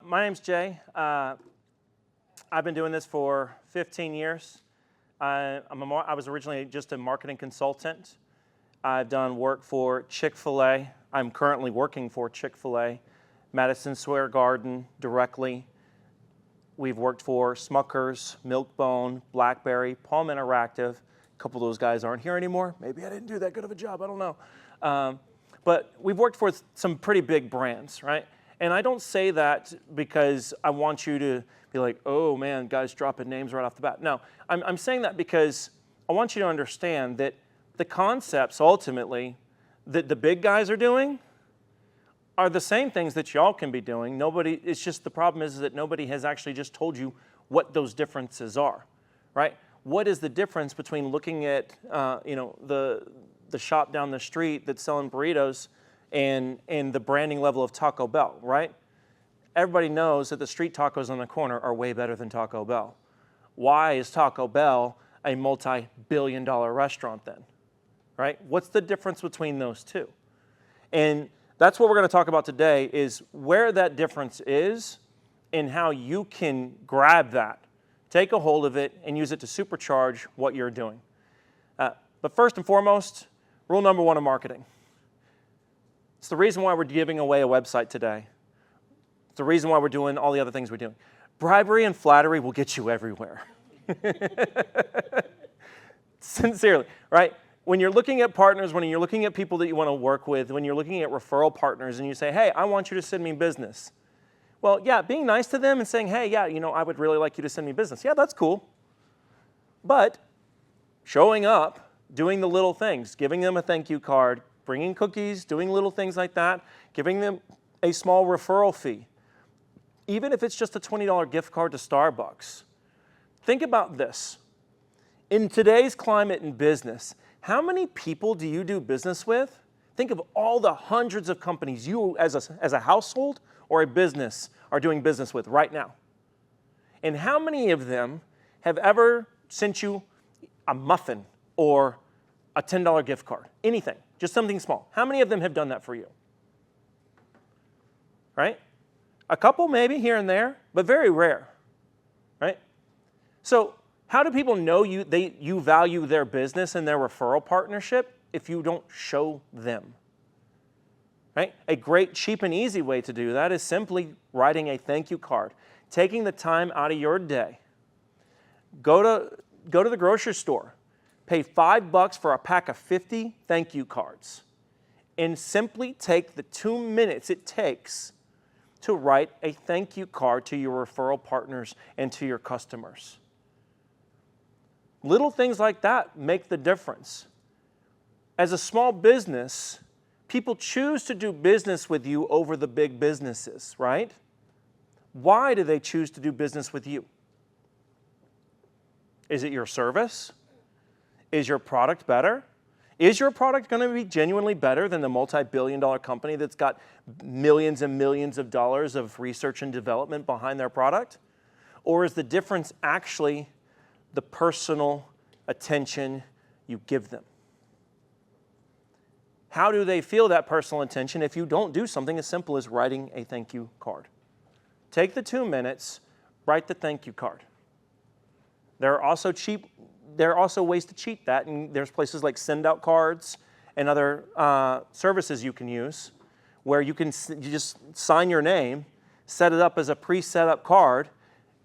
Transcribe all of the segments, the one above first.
My name's Jay. I've been doing this for 15 years. I was originally just a marketing consultant. I've done work for Chick-fil-A. I'm currently working for Chick-fil-A, Madison Square Garden directly. We've worked for Smucker's, Milk-Bone, BlackBerry, Palm Interactive. A couple of those guys aren't here anymore. Maybe I didn't do that good of a job, I don't know. But we've worked for some pretty big brands, right? And I don't say that because I want you to be like, oh man, guys dropping names right off the bat. No, I'm saying that because I want you to understand that the concepts ultimately that the big guys are doing are the same things that y'all can be doing. It's just the problem is that nobody has actually just told you what those differences are, right? What is the difference between looking at the shop down the street that's selling burritos and the branding level of Taco Bell, right? Everybody knows that the street tacos on the corner are way better than Taco Bell. Why is Taco Bell a multi-billion-dollar restaurant then, right? What's the difference between those two? And that's what we're going to talk about today is where that difference is and how you can grab that, take a hold of it, and use it to supercharge what you're doing. But first and foremost, rule number one of marketing. It's the reason why we're giving away a website today. It's the reason why we're doing all the other things we're doing. Bribery and flattery will get you everywhere. Sincerely, right? When you're looking at partners, when you're looking at people that you want to work with, when you're looking at referral partners and you say, hey, I want you to send me business. Well, yeah, being nice to them and saying, hey, yeah, I would really like you to send me business. Yeah, that's cool. But showing up, doing the little things, giving them a thank you card, bringing cookies, doing little things like that, giving them a small referral fee, even if it's just a $20 gift card to Starbucks. Think about this. In today's climate in business, how many people do you do business with? Think of all the hundreds of companies you as a household or a business are doing business with right now. And how many of them have ever sent you a muffin or a $10 gift card? Anything, just something small. How many of them have done that for you? Right? A couple maybe here and there, but very rare, right? So how do people know you value their business and their referral partnership if you don't show them? Right? A great, cheap, and easy way to do that is simply writing a thank you card. Taking the time out of your day. Go to the grocery store. Pay $5 for a pack of 50 thank you cards. And simply take the 2 minutes it takes to write a thank you card to your referral partners and to your customers. Little things like that make the difference. As a small business, people choose to do business with you over the big businesses, right? Why do they choose to do business with you? Is it your service? Is your product better? Is your product going to be genuinely better than the multi-billion-dollar company that's got millions and millions of dollars of research and development behind their product? Or is the difference actually the personal attention you give them? How do they feel that personal attention if you don't do something as simple as writing a thank you card? Take the 2 minutes, write the thank you card. There are also ways to cheat that, and there's places like send out cards and other services you can use where you just sign your name, set it up as a pre-set up card.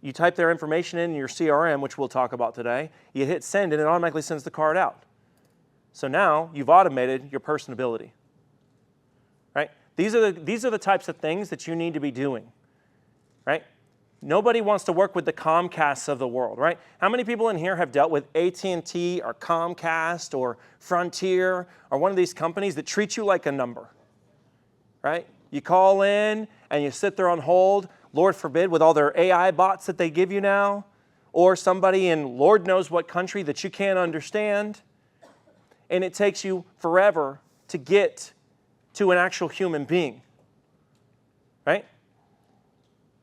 You type their information in your CRM, which we'll talk about today. You hit send, and it automatically sends the card out. So now you've automated your personability. Right? These are the types of things that you need to be doing. Right? Nobody wants to work with the Comcasts of the world, right? How many people in here have dealt with AT&T or Comcast or Frontier or one of these companies that treat you like a number, right? You call in and you sit there on hold, Lord forbid, with all their AI bots that they give you now, or somebody in Lord knows what country that you can't understand, and it takes you forever to get to an actual human being, right?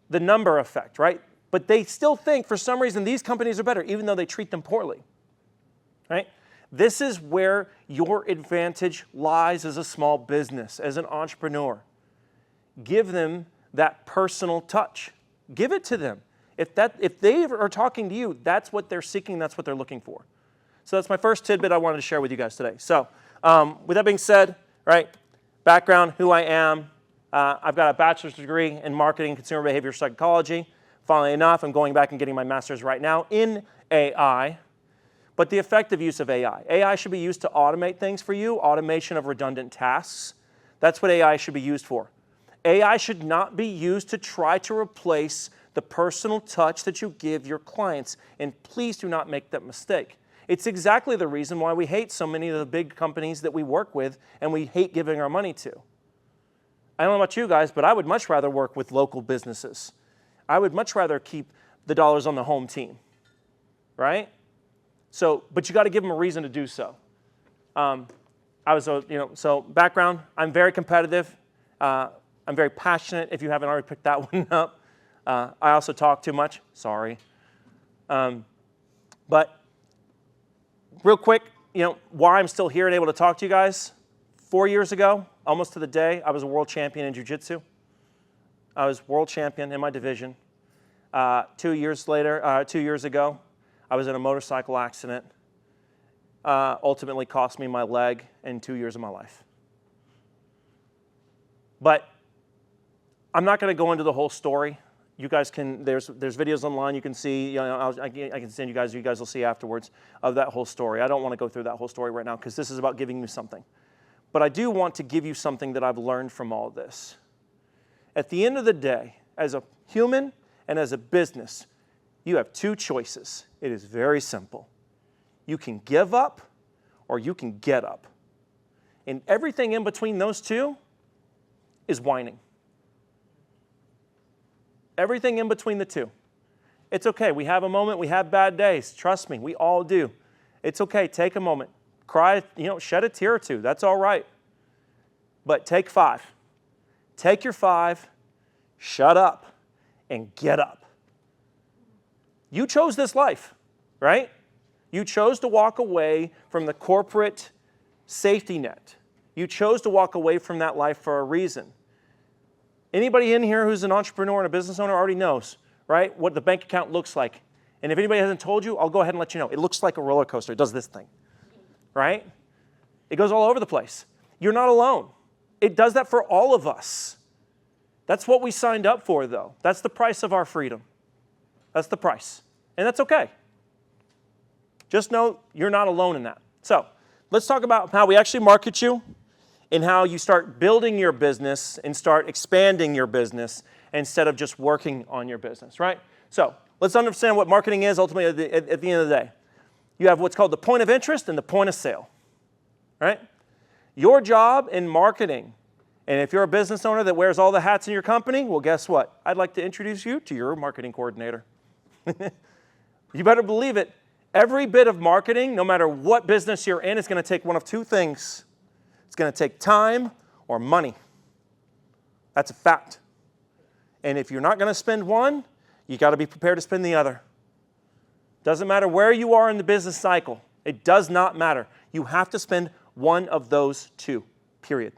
The number effect, right? But they still think for some reason these companies are better, even though they treat them poorly, right? This is where your advantage lies as a small business, as an entrepreneur. Give them that personal touch. Give it to them. If they are talking to you, that's what they're seeking, that's what they're looking for. So that's my first tidbit I wanted to share with you guys today. So with that being said, right, background, who I am. I've got a bachelor's degree in marketing, consumer behavior psychology. Funnily enough, I'm going back and getting my master's right now in AI. But the effective use of AI. AI should be used to automate things for you, automation of redundant tasks. That's what AI should be used for. AI should not be used to try to replace the personal touch that you give your clients. And please do not make that mistake. It's exactly the reason why we hate so many of the big companies that we work with and we hate giving our money to. I don't know about you guys, but I would much rather work with local businesses. I would much rather keep the dollars on the home team, right? So, but you got to give them a reason to do so. So background, I'm very competitive. I'm very passionate, if you haven't already picked that one up. I also talk too much, sorry. But real quick, why I'm still here and able to talk to you guys. 4 years ago, almost to the day, I was a world champion in jiu-jitsu. I was world champion in my division. 2 years ago, I was in a motorcycle accident. Ultimately cost me my leg and 2 years of my life. But I'm not going to go into the whole story. You guys can, there's videos online you can see, I can send you guys will see afterwards of that whole story. I don't want to go through that whole story right now because this is about giving you something. But I do want to give you something that I've learned from all this. At the end of the day, as a human and as a business, you have two choices. It is very simple. You can give up or you can get up. And everything in between those two is whining. Everything in between the two. It's okay. We have a moment. We have bad days. Trust me, we all do. It's okay. Take a moment. Cry, shed a tear or two. That's all right. But take 5. Take your 5, shut up, and get up. You chose this life, right? You chose to walk away from the corporate safety net. You chose to walk away from that life for a reason. Anybody in here who's an entrepreneur and a business owner already knows, right, what the bank account looks like. And if anybody hasn't told you, I'll go ahead and let you know. It looks like a roller coaster. It does this thing, right? It goes all over the place. You're not alone. It does that for all of us. That's what we signed up for, though. That's the price of our freedom. That's the price. And that's okay. Just know you're not alone in that. So let's talk about how we actually market you and how you start building your business and start expanding your business instead of just working on your business, right? So let's understand what marketing is ultimately at the end of the day. You have what's called the point of interest and the point of sale, right? Your job in marketing, and if you're a business owner that wears all the hats in your company, well, guess what? I'd like to introduce you to your marketing coordinator. You better believe it. Every bit of marketing, no matter what business you're in, is going to take one of two things. It's going to take time or money. That's a fact. And if you're not going to spend one, you got to be prepared to spend the other. Doesn't matter where you are in the business cycle. It does not matter. You have to spend one of those two, period.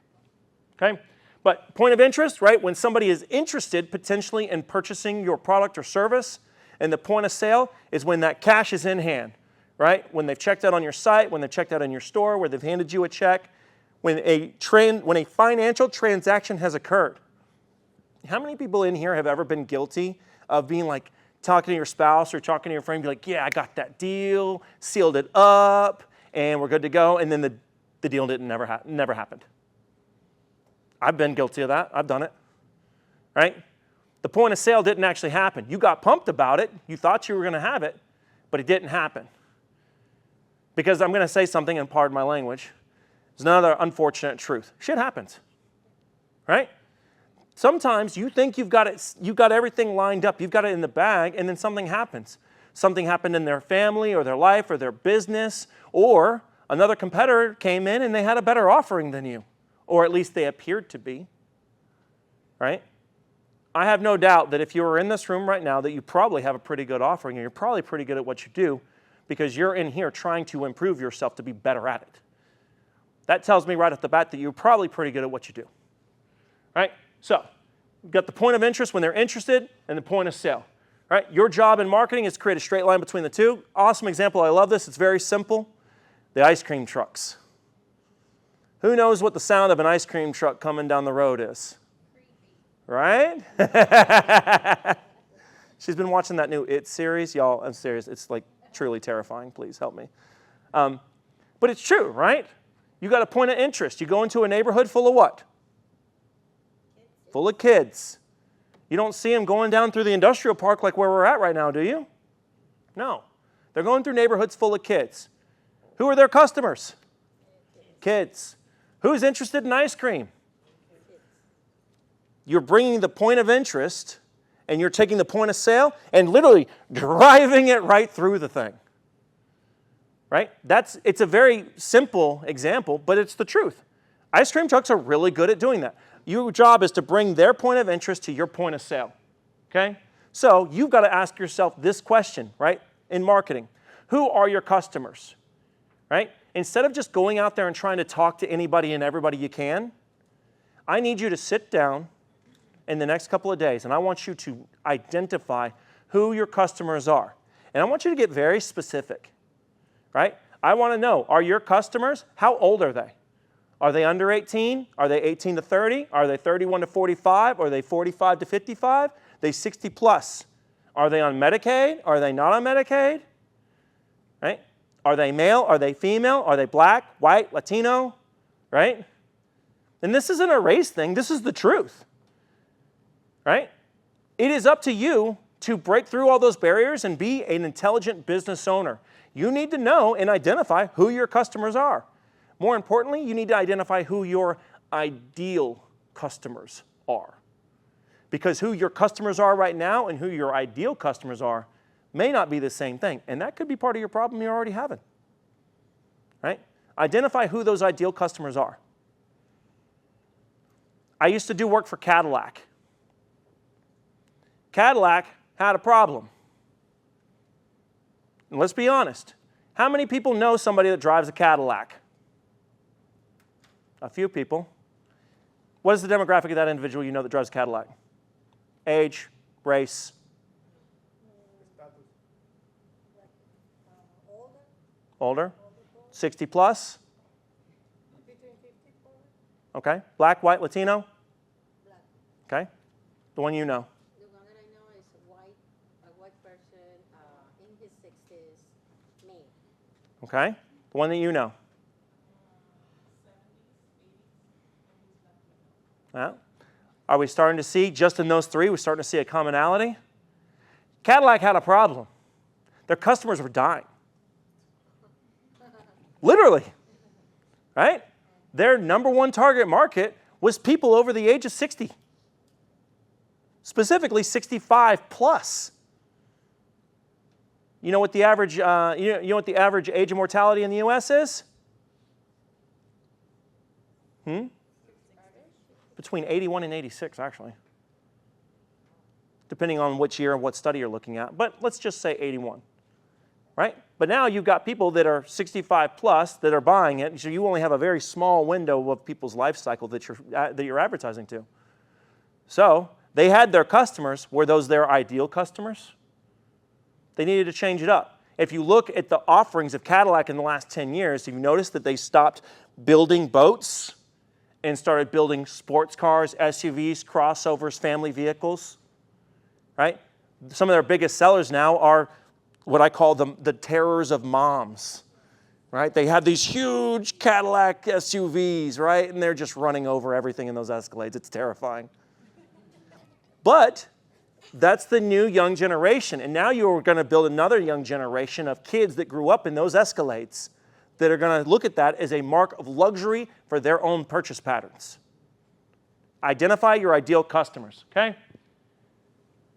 Okay? But point of interest, right? When somebody is interested potentially in purchasing your product or service, and the point of sale is when that cash is in hand, right? When they've checked out on your site, when they've checked out in your store, where they've handed you a check, when a financial transaction has occurred. How many people in here have ever been guilty of being like talking to your spouse or talking to your friend, be like, yeah, I got that deal, sealed it up, and we're good to go, and then the deal never happened. I've been guilty of that. I've done it, right? The point of sale didn't actually happen. You got pumped about it. You thought you were going to have it, but it didn't happen. Because I'm going to say something, and pardon my language, there's another unfortunate truth. Shit happens, right? Sometimes you think you've got everything lined up, you've got it in the bag, and then something happens. Something happened in their family or their life or their business, or another competitor came in and they had a better offering than you, or at least they appeared to be, right? I have no doubt that if you were in this room right now that you probably have a pretty good offering and you're probably pretty good at what you do because you're in here trying to improve yourself to be better at it. That tells me right off the bat that you're probably pretty good at what you do, right? So You've got the point of interest when they're interested and the point of sale. Right? Your job in marketing is to create a straight line between the two. Awesome example. I love this. It's very simple. The ice cream trucks. Who knows what the sound of an ice cream truck coming down the road is? Right? She's been watching that new It series. Y'all, I'm serious. It's like truly terrifying. Please help me. But it's true, right? You got a point of interest. You go into a neighborhood full of what? Full of kids. You don't see them going down through the industrial park like where we're at right now, do you? No. They're going through neighborhoods full of kids. Who are their customers? Kids. Who's interested in ice cream? You're bringing the point of interest and you're taking the point of sale and literally driving it right through the thing. Right? It's a very simple example, but it's the truth. Ice cream trucks are really good at doing that. Your job is to bring their point of interest to your point of sale. Okay? So you've got to ask yourself this question, right? In marketing. Who are your customers? Right? Instead of just going out there and trying to talk to anybody and everybody you can, I need you to sit down in the next couple of days and I want you to identify who your customers are. And I want you to get very specific. Right? I want to know, are your customers, how old are they? Are they under 18? Are they 18 to 30? Are they 31 to 45? Are they 45 to 55? Are they 60 plus? Are they on Medicaid? Are they not on Medicaid? Right? Are they male? Are they female? Are they black, white, Latino? Right? And this isn't a race thing. This is the truth. Right? It is up to you to break through all those barriers and be an intelligent business owner. You need to know and identify who your customers are. More importantly, you need to identify who your ideal customers are. Because who your customers are right now and who your ideal customers are may not be the same thing. And that could be part of your problem you're already having. Right? Identify who those ideal customers are. I used to do work for Cadillac. Cadillac had a problem. And let's be honest. How many people know somebody that drives a Cadillac? A few people. What is the demographic of that individual you know that drives a Cadillac? Age, race. Older? 60 plus? Okay. Black, white, Latino? Okay. The one you know. The one that I know is a white person in his 60s, male. Okay. The one that you know. Yeah. Are we starting to see, just in those three, we're starting to see a commonality? Cadillac had a problem. Their customers were dying. Literally. Right? Their number one target market was people over the age of 60. Specifically 65 plus. You know what the average, you know what the average age of mortality in the U.S. is? Between 81 and 86, actually. Depending on which year and what study you're looking at. But let's just say 81. Right? But now you've got people that are 65 plus that are buying it, so you only have a very small window of people's life cycle that you're advertising to. So they had their customers. Were those their ideal customers? They needed to change it up. If you look at the offerings of Cadillac in the last 10 years, you've noticed that they stopped building boats and started building sports cars, SUVs, crossovers, family vehicles. Right? Some of their biggest sellers now are what I call the terrors of moms, right? They have these huge Cadillac SUVs, right? And they're just running over everything in those Escalades. It's terrifying. But that's the new young generation. And now you're going to build another young generation of kids that grew up in those Escalades that are going to look at that as a mark of luxury for their own purchase patterns. Identify your ideal customers, okay?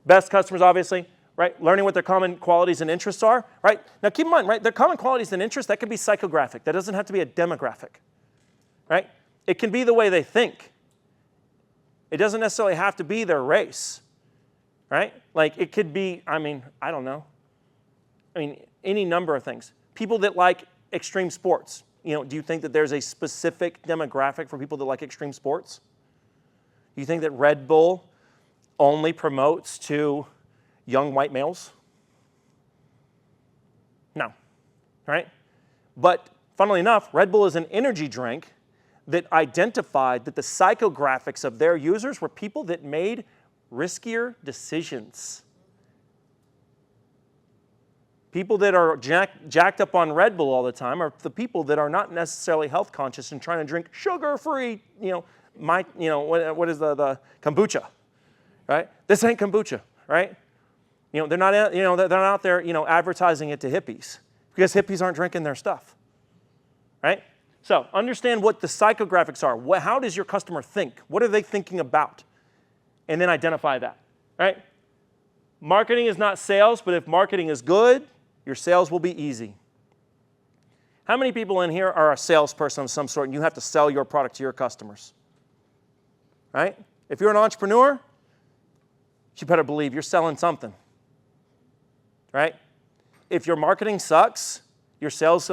Best customers, obviously. Right? Learning what their common qualities and interests are, right? Now keep in mind, right, their common qualities and interests, that can be psychographic. That doesn't have to be a demographic, right? It can be the way they think. It doesn't necessarily have to be their race, right? Like it could be, I don't know. Any number of things. People that like extreme sports. Do you think that there's a specific demographic for people that like extreme sports? Do you think that Red Bull only promotes to young white males? No, right? But funnily enough, Red Bull is an energy drink that identified that the psychographics of their users were people that made riskier decisions. People that are jacked up on Red Bull all the time are the people that are not necessarily health conscious and trying to drink sugar-free, what is the kombucha, right? This ain't kombucha, right? They're not out there, advertising it to hippies because hippies aren't drinking their stuff, right? So understand what the psychographics are. How does your customer think? What are they thinking about? And then identify that, right? Marketing is not sales, but if marketing is good, your sales will be easy. How many people in here are a salesperson of some sort and you have to sell your product to your customers? Right? If you're an entrepreneur, you better believe you're selling something. Right? If your marketing sucks, your sales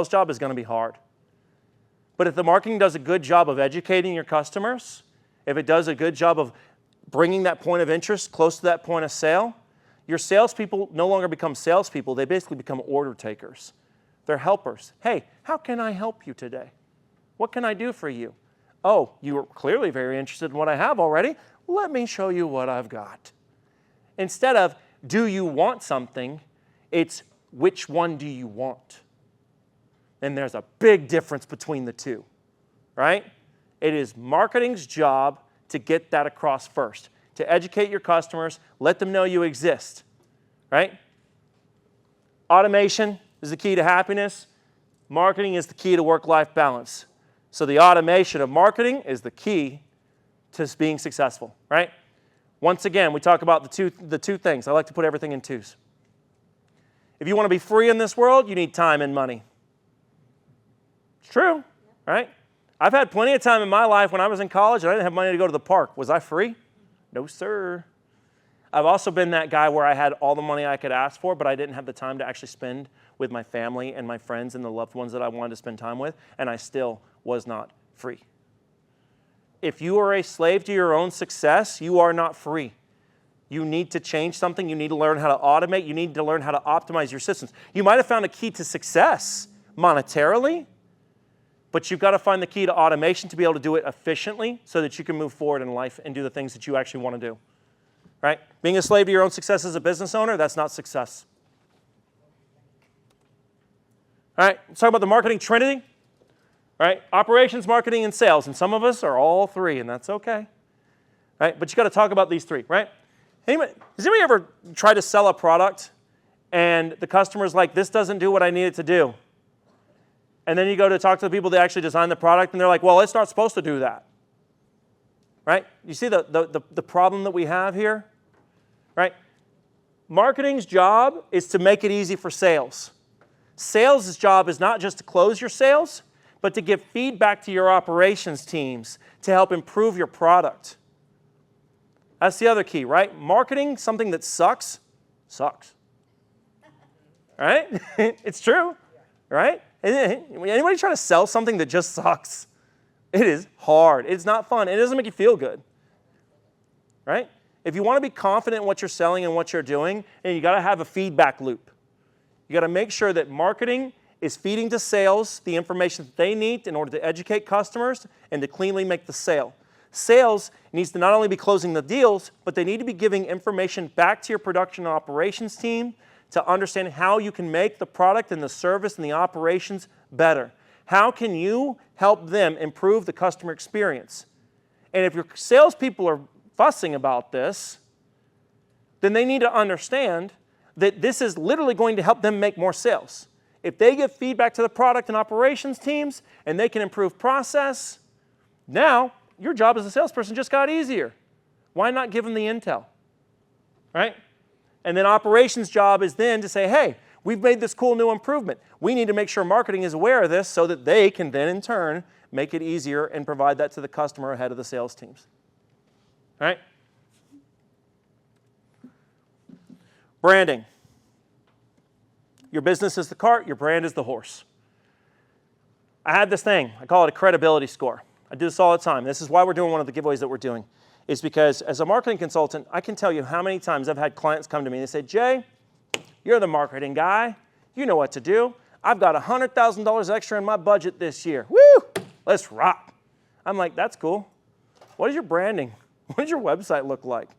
job is going to be hard. But if the marketing does a good job of educating your customers, if it does a good job of bringing that point of interest close to that point of sale, your salespeople no longer become salespeople. They basically become order takers. They're helpers. Hey, how can I help you today? What can I do for you? Oh, you are clearly very interested in what I have already. Let me show you what I've got. Instead of, do you want something, it's, which one do you want? And there's a big difference between the two, right? It is marketing's job to get that across first, to educate your customers, let them know you exist, right? Automation is the key to happiness. Marketing is the key to work-life balance. So the automation of marketing is the key to being successful, right? Once again, we talk about the two things. I like to put everything in twos. If you want to be free in this world, you need time and money. It's true, right? I've had plenty of time in my life when I was in college and I didn't have money to go to the park. Was I free? No, sir. I've also been that guy where I had all the money I could ask for, but I didn't have the time to actually spend with my family and my friends and the loved ones that I wanted to spend time with, and I still was not free. If you are a slave to your own success, you are not free. You need to change something. You need to learn how to automate. You need to learn how to optimize your systems. You might have found a key to success monetarily, but you've got to find the key to automation to be able to do it efficiently so that you can move forward in life and do the things that you actually want to do. Right? Being a slave to your own success as a business owner, that's not success. All right, let's talk about the marketing trinity. All right, operations, marketing, and sales. And some of us are all three, and that's okay. Right? But you got to talk about these three, right? Has anybody ever tried to sell a product and the customer's like, this doesn't do what I need it to do? And then you go to talk to the people that actually designed the product, and they're like, well, it's not supposed to do that. Right? You see the problem that we have here? Right? Marketing's job is to make it easy for sales. Sales' job is not just to close your sales, but to give feedback to your operations teams to help improve your product. That's the other key, right? Marketing, something that sucks. Right? It's true, right? Anybody trying to sell something that just sucks? It is hard. It's not fun. It doesn't make you feel good, right? If you want to be confident in what you're selling and what you're doing, and you got to have a feedback loop. You got to make sure that marketing is feeding to sales the information that they need in order to educate customers and to cleanly make the sale. Sales needs to not only be closing the deals, but they need to be giving information back to your production and operations team to understand how you can make the product and the service and the operations better. How can you help them improve the customer experience? And if your salespeople are fussing about this, then they need to understand that this is literally going to help them make more sales. If they give feedback to the product and operations teams and they can improve process, now your job as a salesperson just got easier. Why not give them the intel? Right? And then operations' job is then to say, hey, we've made this cool new improvement. We need to make sure marketing is aware of this so that they can then in turn make it easier and provide that to the customer ahead of the sales teams. All right? Branding. Your business is the cart, your brand is the horse. I had this thing, I call it a credibility score. I do this all the time. This is why we're doing one of the giveaways that we're doing. is because as a marketing consultant, I can tell you how many times I've had clients come to me and they say, Jay, you're the marketing guy. You know what to do. I've got $100,000 extra in my budget this year. Woo! Let's rock. I'm like, that's cool. What is your branding? What does your website look like?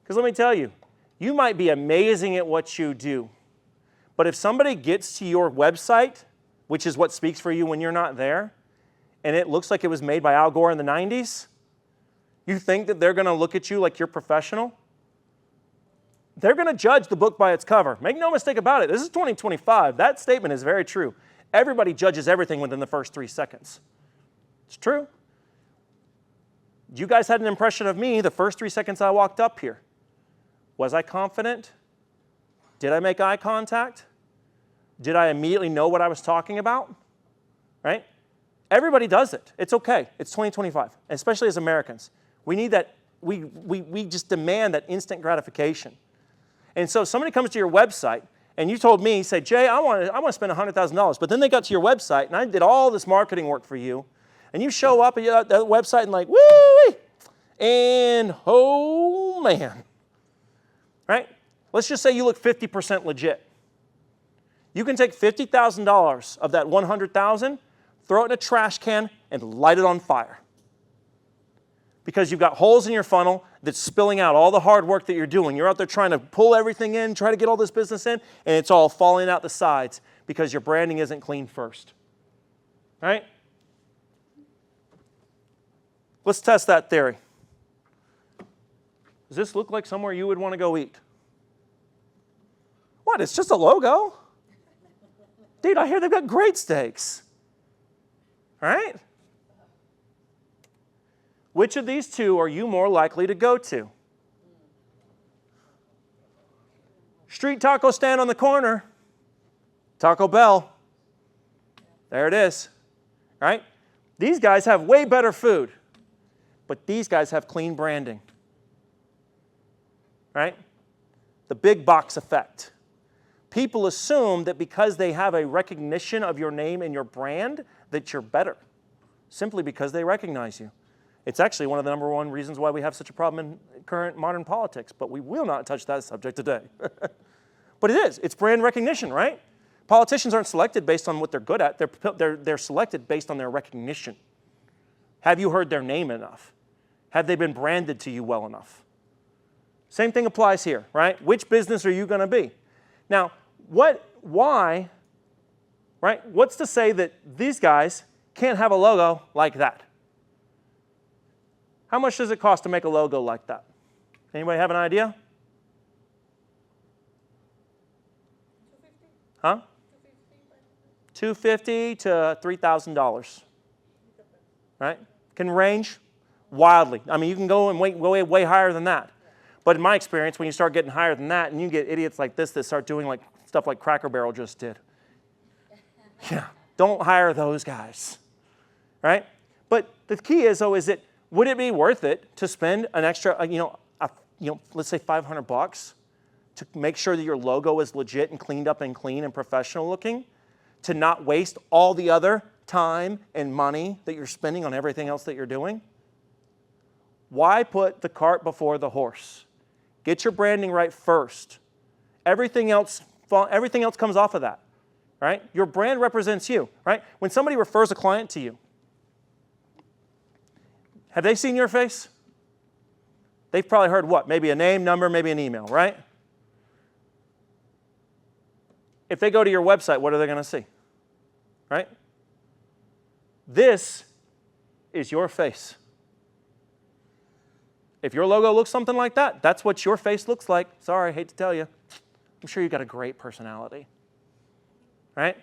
Because let me tell you, you might be amazing at what you do, but if somebody gets to your website, which is what speaks for you when you're not there, and it looks like it was made by Al Gore in the 90s, you think that they're going to look at you like you're professional? They're going to judge the book by its cover. Make no mistake about it. This is 2025. That statement is very true. Everybody judges everything within the first 3 seconds. It's true. You guys had an impression of me the first 3 seconds I walked up here. Was I confident? Did I make eye contact? Did I immediately know what I was talking about? Right? Everybody does it. It's okay. It's 2025, especially as Americans. We need that. We just demand that instant gratification. And so somebody comes to your website, and you told me, say, Jay, I want to spend $100,000. But then they got to your website, and I did all this marketing work for you. And you show up at the website and like, woo! And oh, man. Right? Let's just say you look 50% legit. You can take $50,000 of that $100,000, throw it in a trash can, and light it on fire. Because you've got holes in your funnel that's spilling out all the hard work that you're doing. You're out there trying to pull everything in, try to get all this business in, and it's all falling out the sides because your branding isn't clean first. Right? Let's test that theory. Does this look like somewhere you would want to go eat? What? It's just a logo? Dude, I hear they've got great steaks. Right? Which of these two are you more likely to go to? Street taco stand on the corner. Taco Bell. There it is. Right? These guys have way better food, but these guys have clean branding. Right? The big box effect. People assume that because they have a recognition of your name and your brand, that you're better, simply because they recognize you. It's actually one of the number one reasons why we have such a problem in current modern politics, but we will not touch that subject today. But it is. It's brand recognition, right? Politicians aren't selected based on what they're good at. They're selected based on their recognition. Have you heard their name enough? Have they been branded to you well enough? Same thing applies here, right? Which business are you going to be? Now, why, right? What's to say that these guys can't have a logo like that? How much does it cost to make a logo like that? Anybody have an idea? Huh? $250 to $3,000. Right? Can range wildly. I mean, you can go and way higher than that. But in my experience, when you start getting higher than that, and you get idiots like this that start doing like stuff like Cracker Barrel just did. Yeah, don't hire those guys, right? But the key is, though, is that would it be worth it to spend an extra, let's say $500 to make sure that your logo is legit and cleaned up and clean and professional looking, to not waste all the other time and money that you're spending on everything else that you're doing? Why put the cart before the horse? Get your branding right first. Everything else comes off of that, right? Your brand represents you, right? When somebody refers a client to you, have they seen your face? They've probably heard what? Maybe a name, number, maybe an email, right? If they go to your website, what are they going to see? Right? This is your face. If your logo looks something like that, that's what your face looks like. Sorry, hate to tell you. I'm sure you've got a great personality. Right?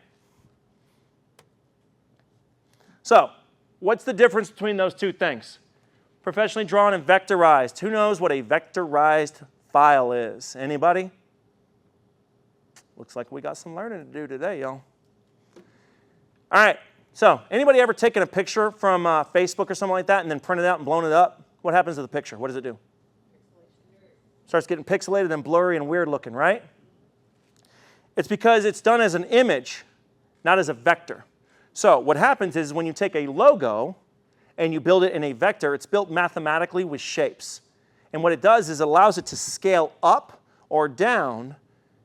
So, what's the difference between those two things? Professionally drawn and vectorized. Who knows what a vectorized file is? Anybody? Looks like we got some learning to do today, y'all. All right, so anybody ever taken a picture from Facebook or something like that and then printed it out and blown it up? What happens to the picture? What does it do? Starts getting pixelated and blurry and weird looking, right? It's because it's done as an image, not as a vector. So what happens is when you take a logo and you build it in a vector, it's built mathematically with shapes. And what it does is it allows it to scale up or down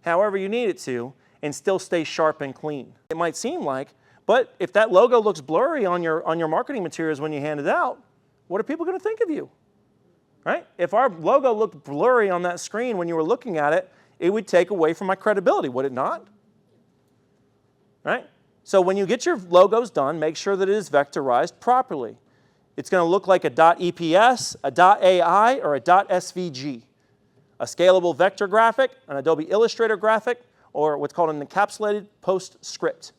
however you need it to and still stay sharp and clean. It might seem like, but if that logo looks blurry on your marketing materials when you hand it out, what are people going to think of you? Right? If our logo looked blurry on that screen when you were looking at it, it would take away from my credibility, would it not? Right? So when you get your logos done, make sure that it is vectorized properly. It's going to look like a .eps, a .ai, or a .svg. A scalable vector graphic, an Adobe Illustrator graphic, or what's called an encapsulated postscript.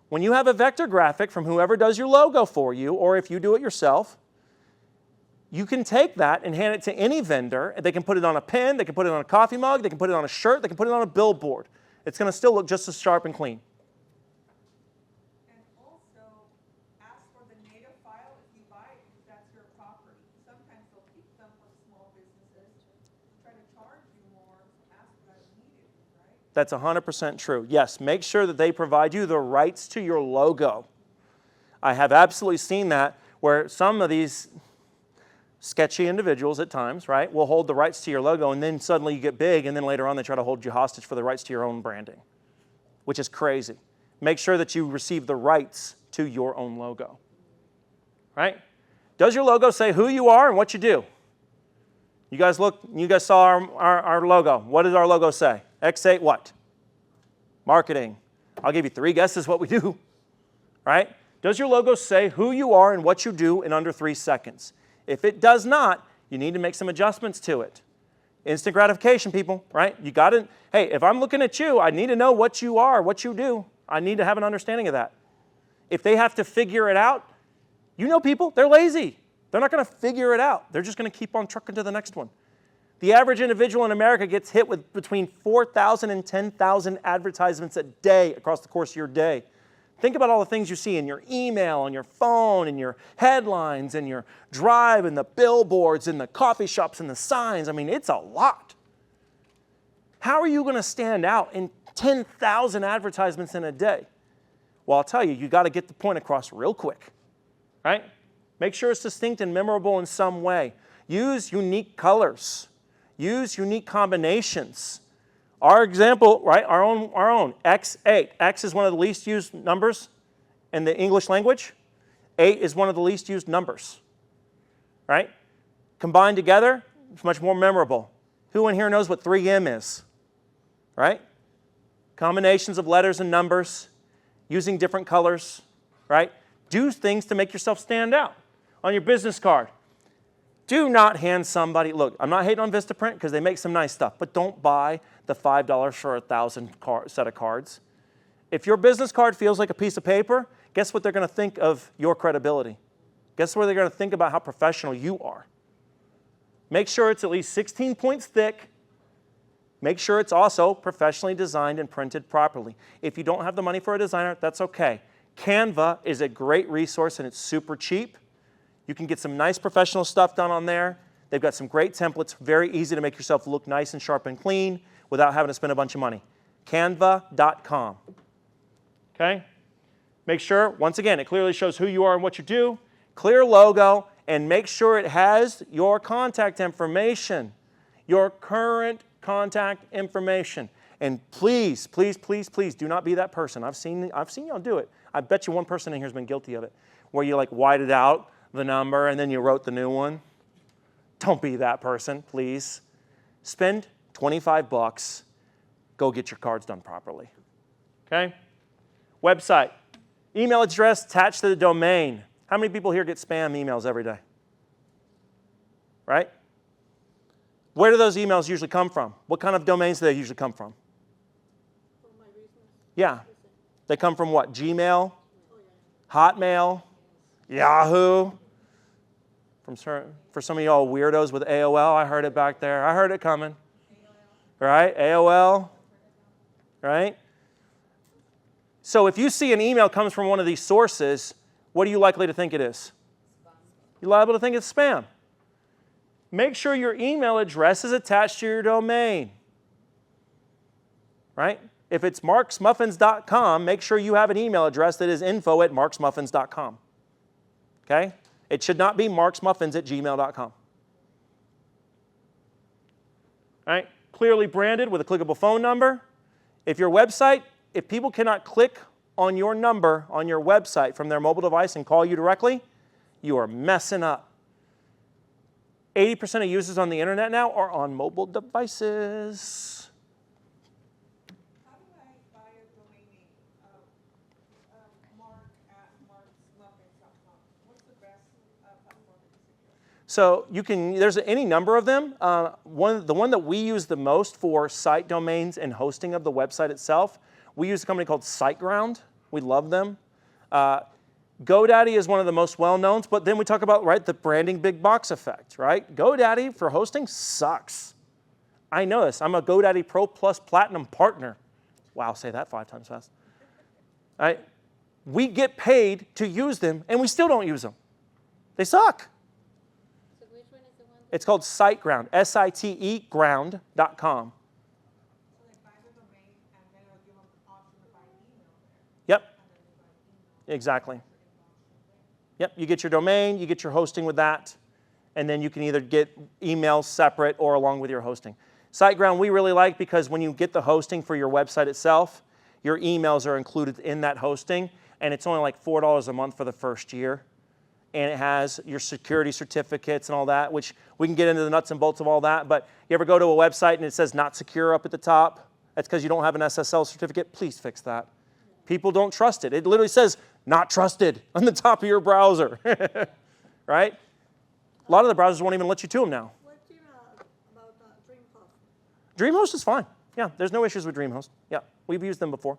When you have a vector graphic from whoever does your logo for you, or if you do it yourself, you can take that and hand it to any vendor. They can put it on a pen, they can put it on a coffee mug, they can put it on a shirt, they can put it on a billboard. It's going to still look just as sharp and clean. And also, ask for the native file if you buy it, because that's your property. Sometimes they'll keep them for small businesses, try to charge you more, so ask for that immediately, right? That's 100% true. Yes, make sure that they provide you the rights to your logo. I have absolutely seen that where some of these sketchy individuals at times, right, will hold the rights to your logo, and then suddenly you get big, and then later on they try to hold you hostage for the rights to your own branding, which is crazy. Make sure that you receive the rights to your own logo, right? Does your logo say who you are and what you do? You guys saw our logo. What does our logo say? X8 what? Marketing. I'll give you 3 guesses what we do, right? Does your logo say who you are and what you do in under 3 seconds? If it does not, you need to make some adjustments to it. Instant gratification, people, right? You got to, hey, if I'm looking at you, I need to know what you are, what you do. I need to have an understanding of that. If they have to figure it out, you know people, they're lazy. They're not going to figure it out. They're just going to keep on trucking to the next one. The average individual in America gets hit with between 4,000 and 10,000 advertisements a day across the course of your day. Think about all the things you see in your email, on your phone, in your headlines, in your drive, in the billboards, in the coffee shops, and the signs. I mean, it's a lot. How are you going to stand out in 10,000 advertisements in a day? Well, I'll tell you, you got to get the point across real quick, right? Make sure it's distinct and memorable in some way. Use unique colors. Use unique combinations. Our example, right, our own, X8. X is one of the least used numbers in the English language. 8 is one of the least used numbers, right? Combined together, it's much more memorable. Who in here knows what 3M is, right? Combinations of letters and numbers, using different colors, right? Do things to make yourself stand out. On your business card, do not hand somebody, look, I'm not hating on Vistaprint because they make some nice stuff, but don't buy the $5 for 1,000 set of cards. If your business card feels like a piece of paper, guess what they're going to think of your credibility? Guess what they're going to think about how professional you are? Make sure it's at least 16 points thick. Make sure it's also professionally designed and printed properly. If you don't have the money for a designer, that's okay. Canva is a great resource and it's super cheap. You can get some nice professional stuff done on there. They've got some great templates, very easy to make yourself look nice and sharp and clean without having to spend a bunch of money. Canva.com. Okay? Make sure, once again, it clearly shows who you are and what you do. Clear logo, and make sure it has your contact information, your current contact information. And please, please, please, please do not be that person. I've seen y'all do it. I bet you one person in here has been guilty of it, where you like whited out the number and then you wrote the new one. Don't be that person, please. Spend $25. Go get your cards done properly. Okay? Website. Email address attached to the domain. How many people here get spam emails every day? Right? Where do those emails usually come from? What kind of domains do they usually come from? For my business. Yeah. They come from what? Gmail? Hotmail? Yahoo? For some of y'all weirdos with AOL, I heard it back there. I heard it coming. Right? AOL? Right? So if you see an email comes from one of these sources, what are you likely to think it is? You're liable to think it's spam. Make sure your email address is attached to your domain. Right? If it's marksmuffins.com, make sure you have an email address that is info@marksmuffins.com. Okay? It should not be marksmuffins@gmail.com. All right? Clearly branded with a clickable phone number. If your website, if people cannot click on your number on your website from their mobile device and call you directly, you are messing up. 80% of users on the internet now are on mobile devices. How do I buy a domain name? Mark@marksmuffins.com. What's the best platform to secure? So you can, there's any number of them. The one that we use the most for site domains and hosting of the website itself, we use a company called SiteGround. We love them. GoDaddy is one of the most well-known, but then we talk about, right, the branding big box effect, right? GoDaddy for hosting sucks. I know this. I'm a GoDaddy Pro Plus Platinum partner. Wow, say that 5 times fast. All right? We get paid to use them, and we still don't use them. They suck. So which one is the one? It's called SiteGround, S-I-T-E ground.com. So they buy the domain and then it'll give them the option to buy an email there. Yep, And then they buy the email. exactly. Yep, you get your domain, you get your hosting with that, and then you can either get emails separate or along with your hosting. SiteGround we really like because when you get the hosting for your website itself, your emails are included in that hosting, and it's only like $4 a month for the first year. And it has your security certificates and all that, which we can get into the nuts and bolts of all that, but you ever go to a website and it says not secure up at the top? That's because you don't have an SSL certificate. Please fix that. People don't trust it. It literally says not trusted on the top of your browser, right? A lot of the browsers won't even let you to them now. What do you know about DreamHost? DreamHost is fine. Yeah, there's no issues with DreamHost. Yeah, we've used them before.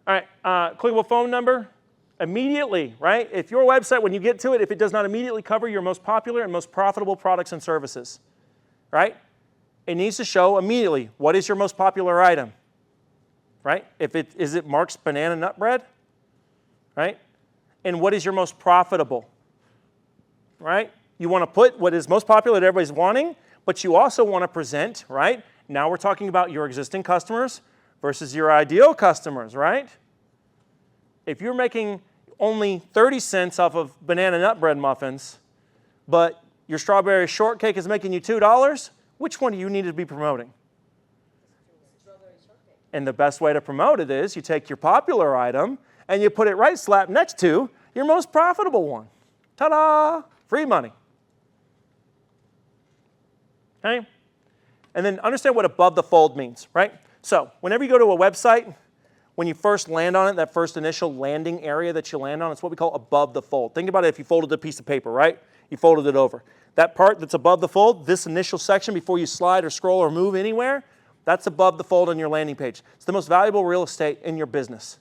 All right, clickable phone number. Immediately, right? If your website, when you get to it, if it does not immediately cover your most popular and most profitable products and services, right? It needs to show immediately what is your most popular item, right? Is it Mark's banana nut bread, right? And what is your most profitable, right? You want to put what is most popular that everybody's wanting, but you also want to present, right? Now we're talking about your existing customers versus your ideal customers, right? If you're making only 30 cents off of banana nut bread muffins, but your strawberry shortcake is making you $2, which one do you need to be promoting? Strawberry shortcake. And the best way to promote it is you take your popular item and you put it right slap next to your most profitable one. Ta-da! Free money. Okay? And then understand what above the fold means, right? So whenever you go to a website, when you first land on it, that first initial landing area that you land on, it's what we call above the fold. Think about it if you folded a piece of paper, right? You folded it over. That part that's above the fold, this initial section before you slide or scroll or move anywhere, that's above the fold on your landing page. It's the most valuable real estate in your business.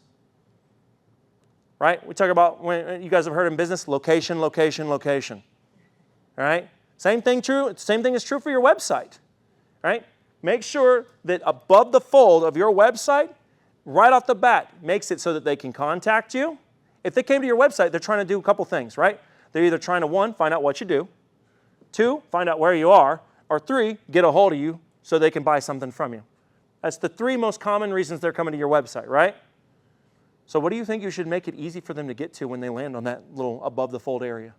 Right? We talk about, when you guys have heard in business, location, location, location. All right? Same thing is true for your website. Right? Make sure that above the fold of your website, right off the bat, makes it so that they can contact you. If they came to your website, they're trying to do a couple things, right? They're either trying to, 1, find out what you do, 2, find out where you are, or 3, get a hold of you so they can buy something from you. That's the 3 most common reasons they're coming to your website, right? So what do you think you should make it easy for them to get to when they land on that little above the fold area?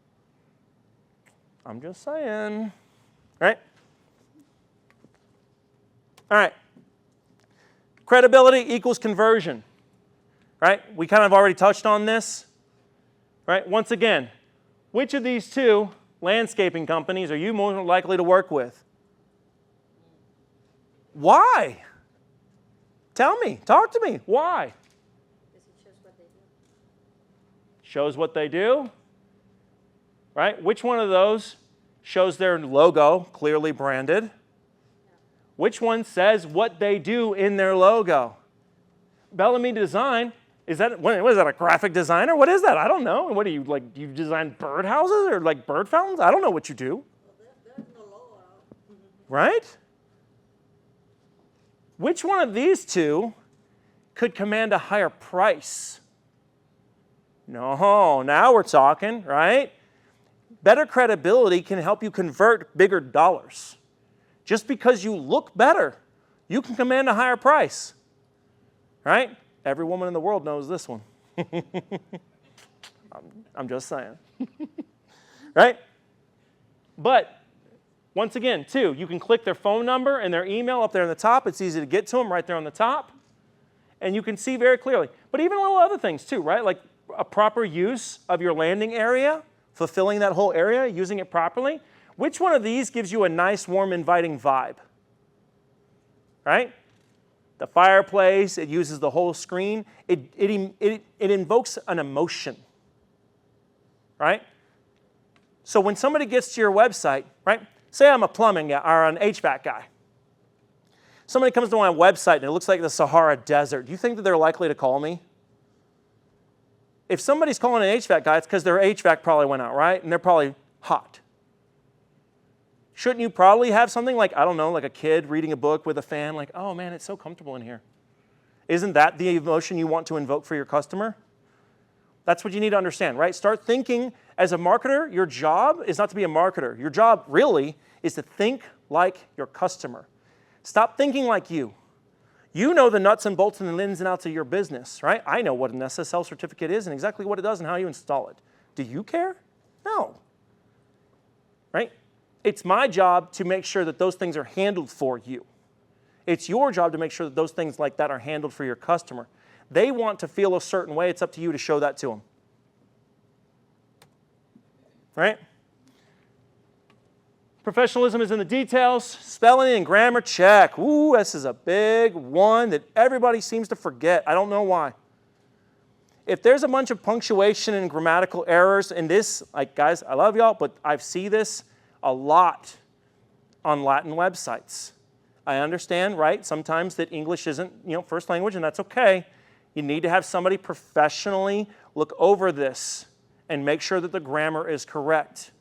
I'm just saying, right? All right. Credibility equals conversion, right? We kind of already touched on this, right? Once again, which of these 2 landscaping companies are you more likely to work with? Why? Tell me, talk to me, why? Because it shows what they do. Shows what they do, right? Which one of those shows their logo clearly branded? Which one says what they do in their logo? Bellamy Design, what is that, a graphic designer? What is that? I don't know. What do you, like, do you design birdhouses or like bird fountains? I don't know what you do. Well, there's no logo out. Right? Which one of these 2 could command a higher price? No, now we're talking, right? Better credibility can help you convert bigger dollars. Just because you look better, you can command a higher price, right? Every woman in the world knows this one. I'm just saying. Right? But once again, too, you can click their phone number and their email up there on the top. It's easy to get to them right there on the top. And you can see very clearly. But even little other things, too, right? Like a proper use of your landing area, fulfilling that whole area, using it properly. Which one of these gives you a nice, warm, inviting vibe? Right? The fireplace, it uses the whole screen. It invokes an emotion. Right? So when somebody gets to your website, right? Say I'm a plumbing guy or an HVAC guy. Somebody comes to my website and it looks like the Sahara Desert. Do you think that they're likely to call me? If somebody's calling an HVAC guy, it's because their HVAC probably went out, right? And they're probably hot. Shouldn't you probably have something like, I don't know, like a kid reading a book with a fan, like, oh man, it's so comfortable in here. Isn't that the emotion you want to invoke for your customer? That's what you need to understand, right? Start thinking as a marketer. Your job is not to be a marketer. Your job really is to think like your customer. Stop thinking like you. You know the nuts and bolts and the ins and outs of your business, right? I know what an SSL certificate is and exactly what it does and how you install it. Do you care? No. Right? It's my job to make sure that those things are handled for you. It's your job to make sure that those things like that are handled for your customer. They want to feel a certain way. It's up to you to show that to them. Right? Professionalism is in the details. Spelling and grammar, check. Ooh, this is a big one that everybody seems to forget. I don't know why. If there's a bunch of punctuation and grammatical errors in this, like guys, I love y'all, but I see this a lot on Latin websites. I understand, right? Sometimes that English isn't, first language, and that's okay. You need to have somebody professionally look over this and make sure that the grammar is correct.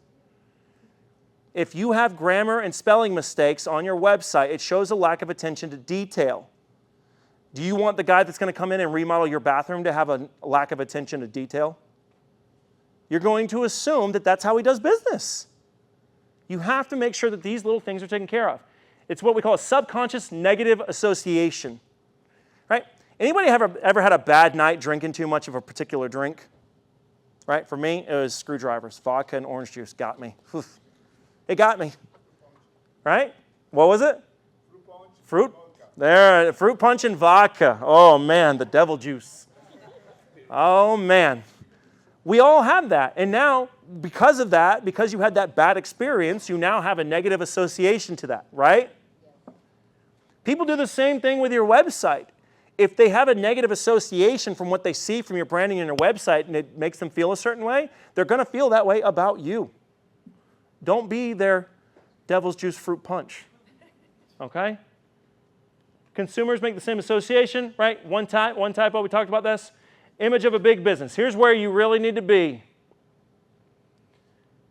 If you have grammar and spelling mistakes on your website, it shows a lack of attention to detail. Do you want the guy that's going to come in and remodel your bathroom to have a lack of attention to detail? You're going to assume that that's how he does business. You have to make sure that these little things are taken care of. It's what we call a subconscious negative association. Right? Anybody ever had a bad night drinking too much of a particular drink? Right? For me, it was screwdrivers. Vodka and orange juice got me. Oof. It got me. Right? What was it? Fruit punch and vodka. Oh, man, the devil juice. Oh, man. We all have that. And now, because of that, because you had that bad experience, you now have a negative association to that, right? People do the same thing with your website. If they have a negative association from what they see from your branding and your website and it makes them feel a certain way, they're going to feel that way about you. Don't be their devil's juice fruit punch, okay? Consumers make the same association, right? One typo, we talked about this. Image of a big business. Here's where you really need to be.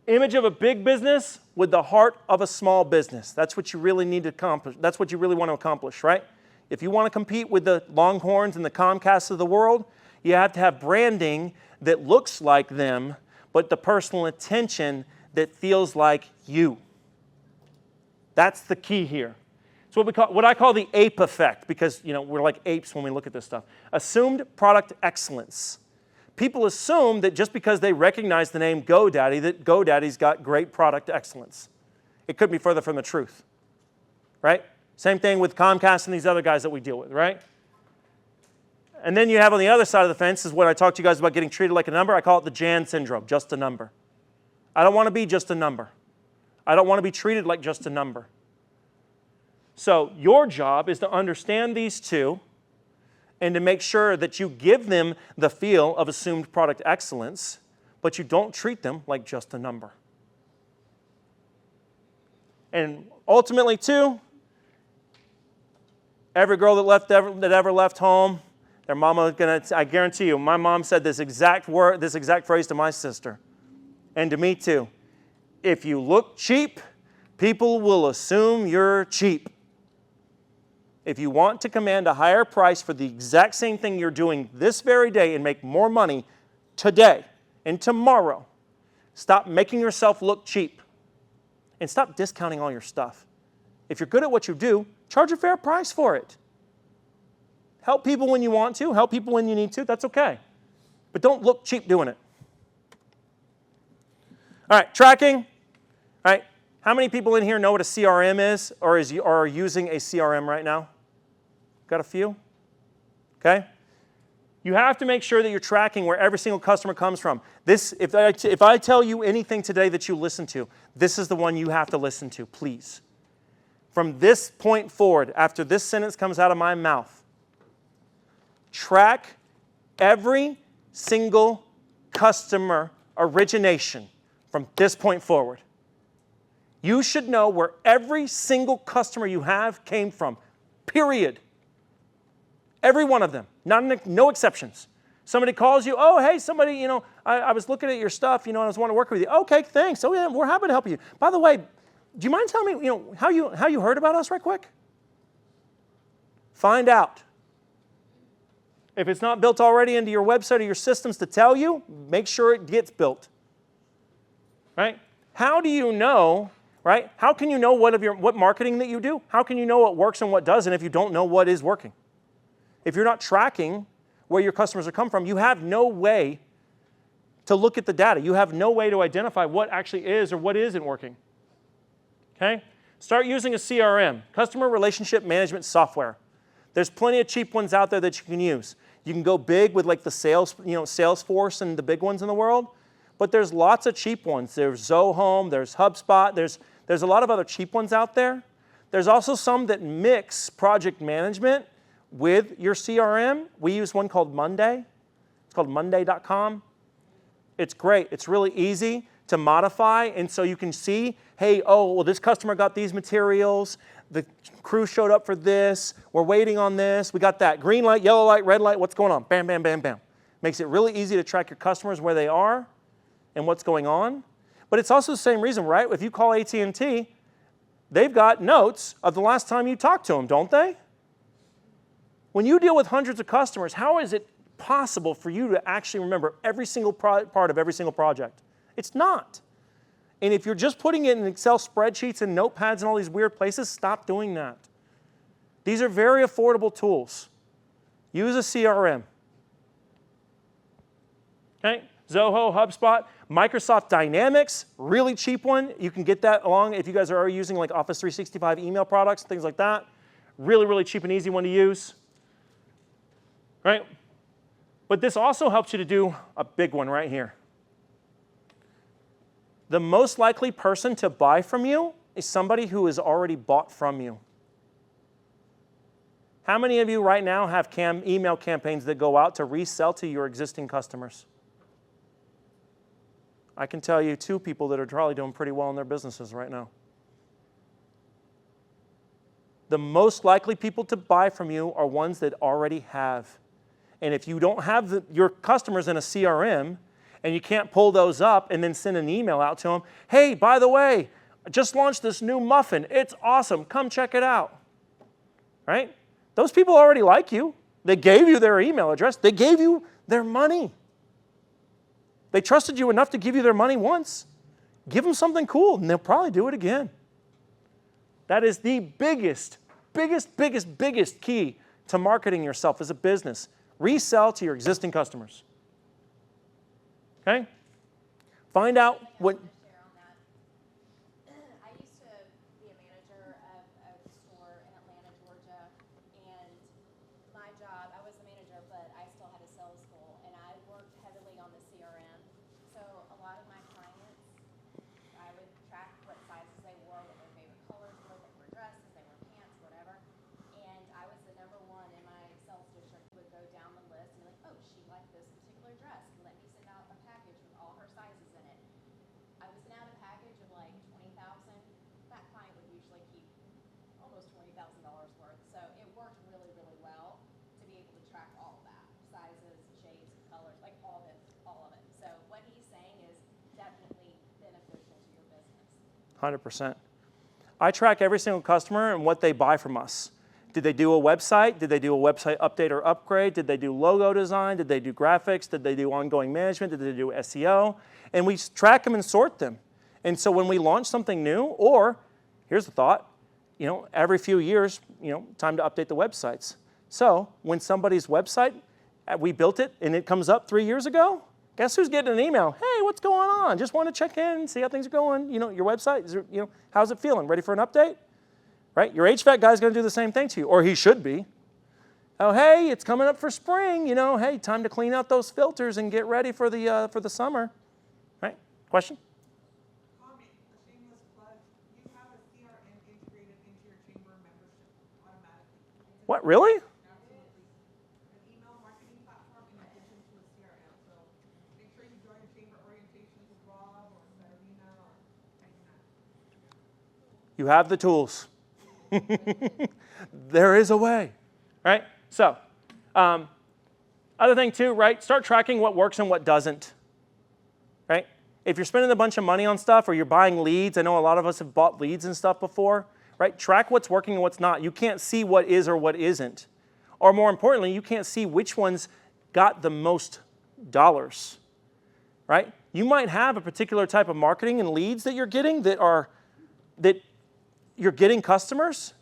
Image of a big business with the heart of a small business. That's what you really need to accomplish. That's what you really want to accomplish, right? If you want to compete with the Longhorns and the Comcasts of the world, you have to have branding that looks like them, but the personal attention that feels like you. That's the key here. It's what I call the ape effect, because we're like apes when we look at this stuff. Assumed product excellence. People assume that just because they recognize the name GoDaddy, that GoDaddy's got great product excellence. It couldn't be further from the truth, right? Same thing with Comcast and these other guys that we deal with, right? And then you have on the other side of the fence is what I talked to you guys about getting treated like a number. I call it the Jan syndrome, just a number. I don't want to be just a number. I don't want to be treated like just a number. So your job is to understand these two and to make sure that you give them the feel of assumed product excellence, but you don't treat them like just a number. And ultimately, too, every girl that ever left home, their mama I guarantee you, my mom said this exact phrase to my sister, and to me too. If you look cheap, people will assume you're cheap. If you want to command a higher price for the exact same thing you're doing this very day and make more money today and tomorrow, stop making yourself look cheap and stop discounting all your stuff. If you're good at what you do, charge a fair price for it. Help people when you want to, help people when you need to, that's okay. But don't look cheap doing it. All right, tracking. All right, how many people in here know what a CRM is or are using a CRM right now? Got a few? Okay. You have to make sure that you're tracking where every single customer comes from. This, if I tell you anything today that you listen to, this is the one you have to listen to, please. From this point forward, after this sentence comes out of my mouth, track every single customer origination from this point forward. You should know where every single customer you have came from, period. Every one of them, no exceptions. Somebody calls you, oh, hey, somebody, I was looking at your stuff, and I was wanting to work with you. Okay, thanks. Oh, yeah, we're happy to help you. By the way, do you mind telling me, how you heard about us right quick? Find out. If it's not built already into your website or your systems to tell you, make sure it gets built. Right? How do you know, right? How can you know what marketing that you do? How can you know what works and what doesn't if you don't know what is working? If you're not tracking where your customers are coming from, you have no way to look at the data. You have no way to identify what actually is or what isn't working. Okay? Start using a CRM, customer relationship management software. There's plenty of cheap ones out there that you can use. You can go big with like the Salesforce and the big ones in the world, but there's lots of cheap ones. There's Zohome, there's HubSpot, there's a lot of other cheap ones out there. There's also some that mix project management with your CRM. We use one called Monday. It's called monday.com. It's great. It's really easy to modify, and so you can see, hey, oh, well, this customer got these materials. The crew showed up for this. We're waiting on this. We got that. Green light, yellow light, red light. What's going on? Bam, bam, bam, bam. Makes it really easy to track your customers where they are and what's going on. But it's also the same reason, right? If you call AT&T, they've got notes of the last time you talked to them, don't they? When you deal with hundreds of customers, how is it possible for you to actually remember every single part of every single project? It's not. And if you're just putting it in Excel spreadsheets and notepads and all these weird places, stop doing that. These are very affordable tools. Use a CRM. Okay? Zoho, HubSpot, Microsoft Dynamics, really cheap one. You can get that along if you guys are already using like Office 365 email products, things like that. Really, really cheap and easy one to use. Right? But this also helps you to do a big one right here. The most likely person to buy from you is somebody who has already bought from you. How many of you right now have email campaigns that go out to resell to your existing customers? I can tell you 2 people that are probably doing pretty well in their businesses right now. The most likely people to buy from you are ones that already have. And if you don't have your customers in a CRM and you can't pull those up and then send an email out to them, hey, by the way, I just launched this new muffin. It's awesome. Come check it out. Right? Those people already like you. They gave you their email address. They gave you their money. They trusted you enough to give you their money once. Give them something cool, and they'll probably do it again. That is the biggest key to marketing yourself as a business. Resell to your existing customers. Okay? Find out what... I used to be a manager of a store in Atlanta, Georgia, and my job, I was the manager, but I still had a sales school, and I worked heavily on the CRM. So a lot of my clients, I would track what sizes they wore, what their favorite colors were, they were dresses, they were pants, whatever. And I was the number one in my sales district who would go down the list and be like, oh, she liked this particular dress. Let me send out a package with all her sizes in it. I would send out a package of like 20,000. That client would usually keep almost $20,000 worth. So it worked really, really well to be able to track all of that. Sizes, shapes, colors, like all of it. So what he's saying is definitely beneficial to your business. 100%. I track every single customer and what they buy from us. Did they do a website? Did they do a website update or upgrade? Did they do logo design? Did they do graphics? Did they do ongoing management? Did they do SEO? And we track them and sort them. And so when we launch something new, or here's the thought, every few years, time to update the websites. So when somebody's website, we built it and it comes up 3 years ago, guess who's getting an email? Hey, what's going on? Just want to check in, see how things are going. You know, your website, how's it feeling? Ready for an update? Right? Your HVAC guy's going to do the same thing to you, or he should be. Oh, hey, it's coming up for spring. You know, hey, time to clean out those filters and get ready for the summer. Right? Question? Comment, a shameless plug. You have a CRM integrated into your chamber membership automatically. What, really? Absolutely. An email marketing platform in addition to a CRM. So make sure you join the chamber orientations with Rob or Saturina or anything. You have the tools. There is a way, right? So, other thing too, right? Start tracking what works and what doesn't, right? If you're spending a bunch of money on stuff or you're buying leads, I know a lot of us have bought leads and stuff before, right? Track what's working and what's not. You can't see what is or what isn't. Or more importantly, you can't see which ones got the most dollars, right? You might have a particular type of marketing and leads that you're getting that you're getting customers,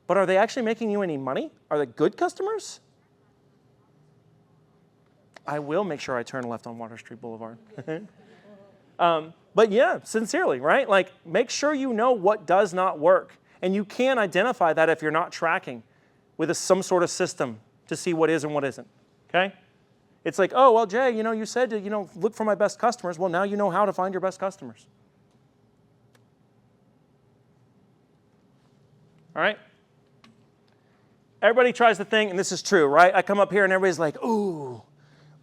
but are they actually making you any money? Are they good customers? I will make sure I turn left on Water Street Boulevard. But yeah, sincerely, right? Like, make sure you know what does not work. And you can identify that if you're not tracking with some sort of system to see what is and what isn't, okay? It's like, oh, well, Jay, you said to, look for my best customers. Well, now you know how to find your best customers. All right? Everybody tries to think, and this is true, right? I come up here and everybody's like, ooh,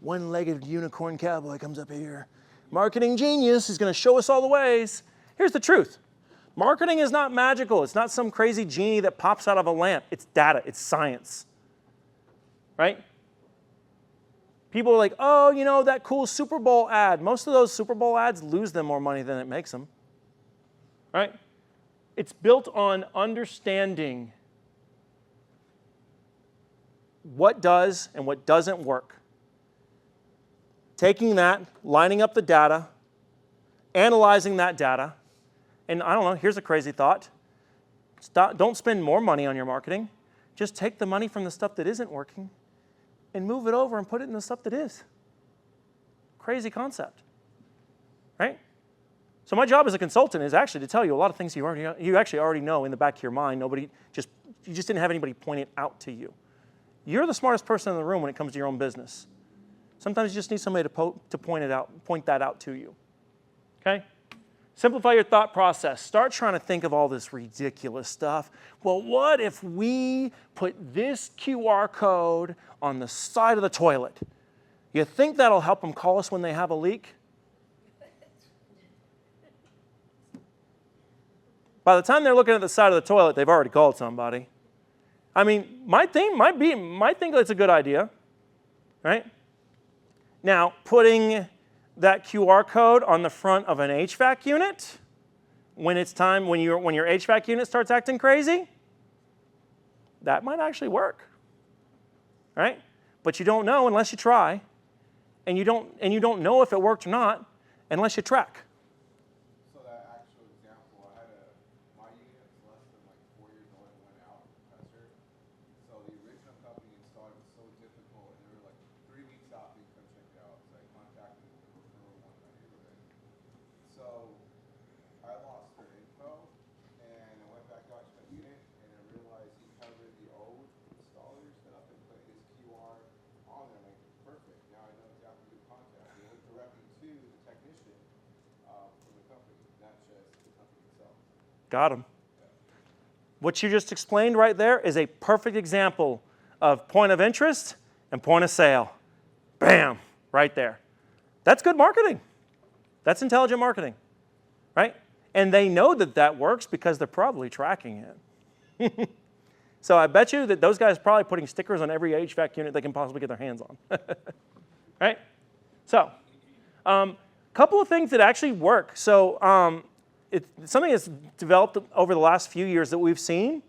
one-legged unicorn cowboy comes up here. Marketing genius is going to show us all the ways. Here's the truth. Marketing is not magical. It's not some crazy genie that pops out of a lamp. It's data. It's science. Right? People are like, oh, that cool Super Bowl ad. Most of those Super Bowl ads lose them more money than it makes them. Right? It's built on understanding what does and what doesn't work. Taking that, lining up the data, analyzing that data, and I don't know, here's a crazy thought. Don't spend more money on your marketing. Just take the money from the stuff that isn't working and move it over and put it in the stuff that is. Crazy concept, right? So my job as a consultant is actually to tell you a lot of things you actually already know in the back of your mind. You just didn't have anybody point it out to you. You're the smartest person in the room when it comes to your own business. Sometimes you just need somebody to point that out to you. Okay? Simplify your thought process. Start trying to think of all this ridiculous stuff. Well, what if we put this QR code on the side of the toilet? You think that'll help them call us when they have a leak? By the time they're looking at the side of the toilet, they've already called somebody. I mean, might think that's a good idea, right? Now, putting that QR code on the front of an HVAC unit when it's time, when your HVAC unit starts acting crazy, that might actually work, right? But you don't know unless you try, and you don't know if it worked or not unless you track. So that actual example, my unit is less than like 4 years old and went out compressor. So the original company installed it was so difficult, and they were like 3 weeks out, they couldn't check it out. So I contacted the referral one in my neighborhood. So I lost their info, and I went back out to my unit, and I realized he covered the old installer stuff and put his QR on there. Like, perfect. Now I know exactly who to contact. They look directly to the technician from the company, not just the company itself. Got them. What you just explained right there is a perfect example of point of interest and point of sale. Bam, right there. That's good marketing. That's intelligent marketing, right? And they know that works because they're probably tracking it. So I bet you that those guys are probably putting stickers on every HVAC unit they can possibly get their hands on, right? So, couple of things that actually work. So it's something that's developed over the last few years that we've seen.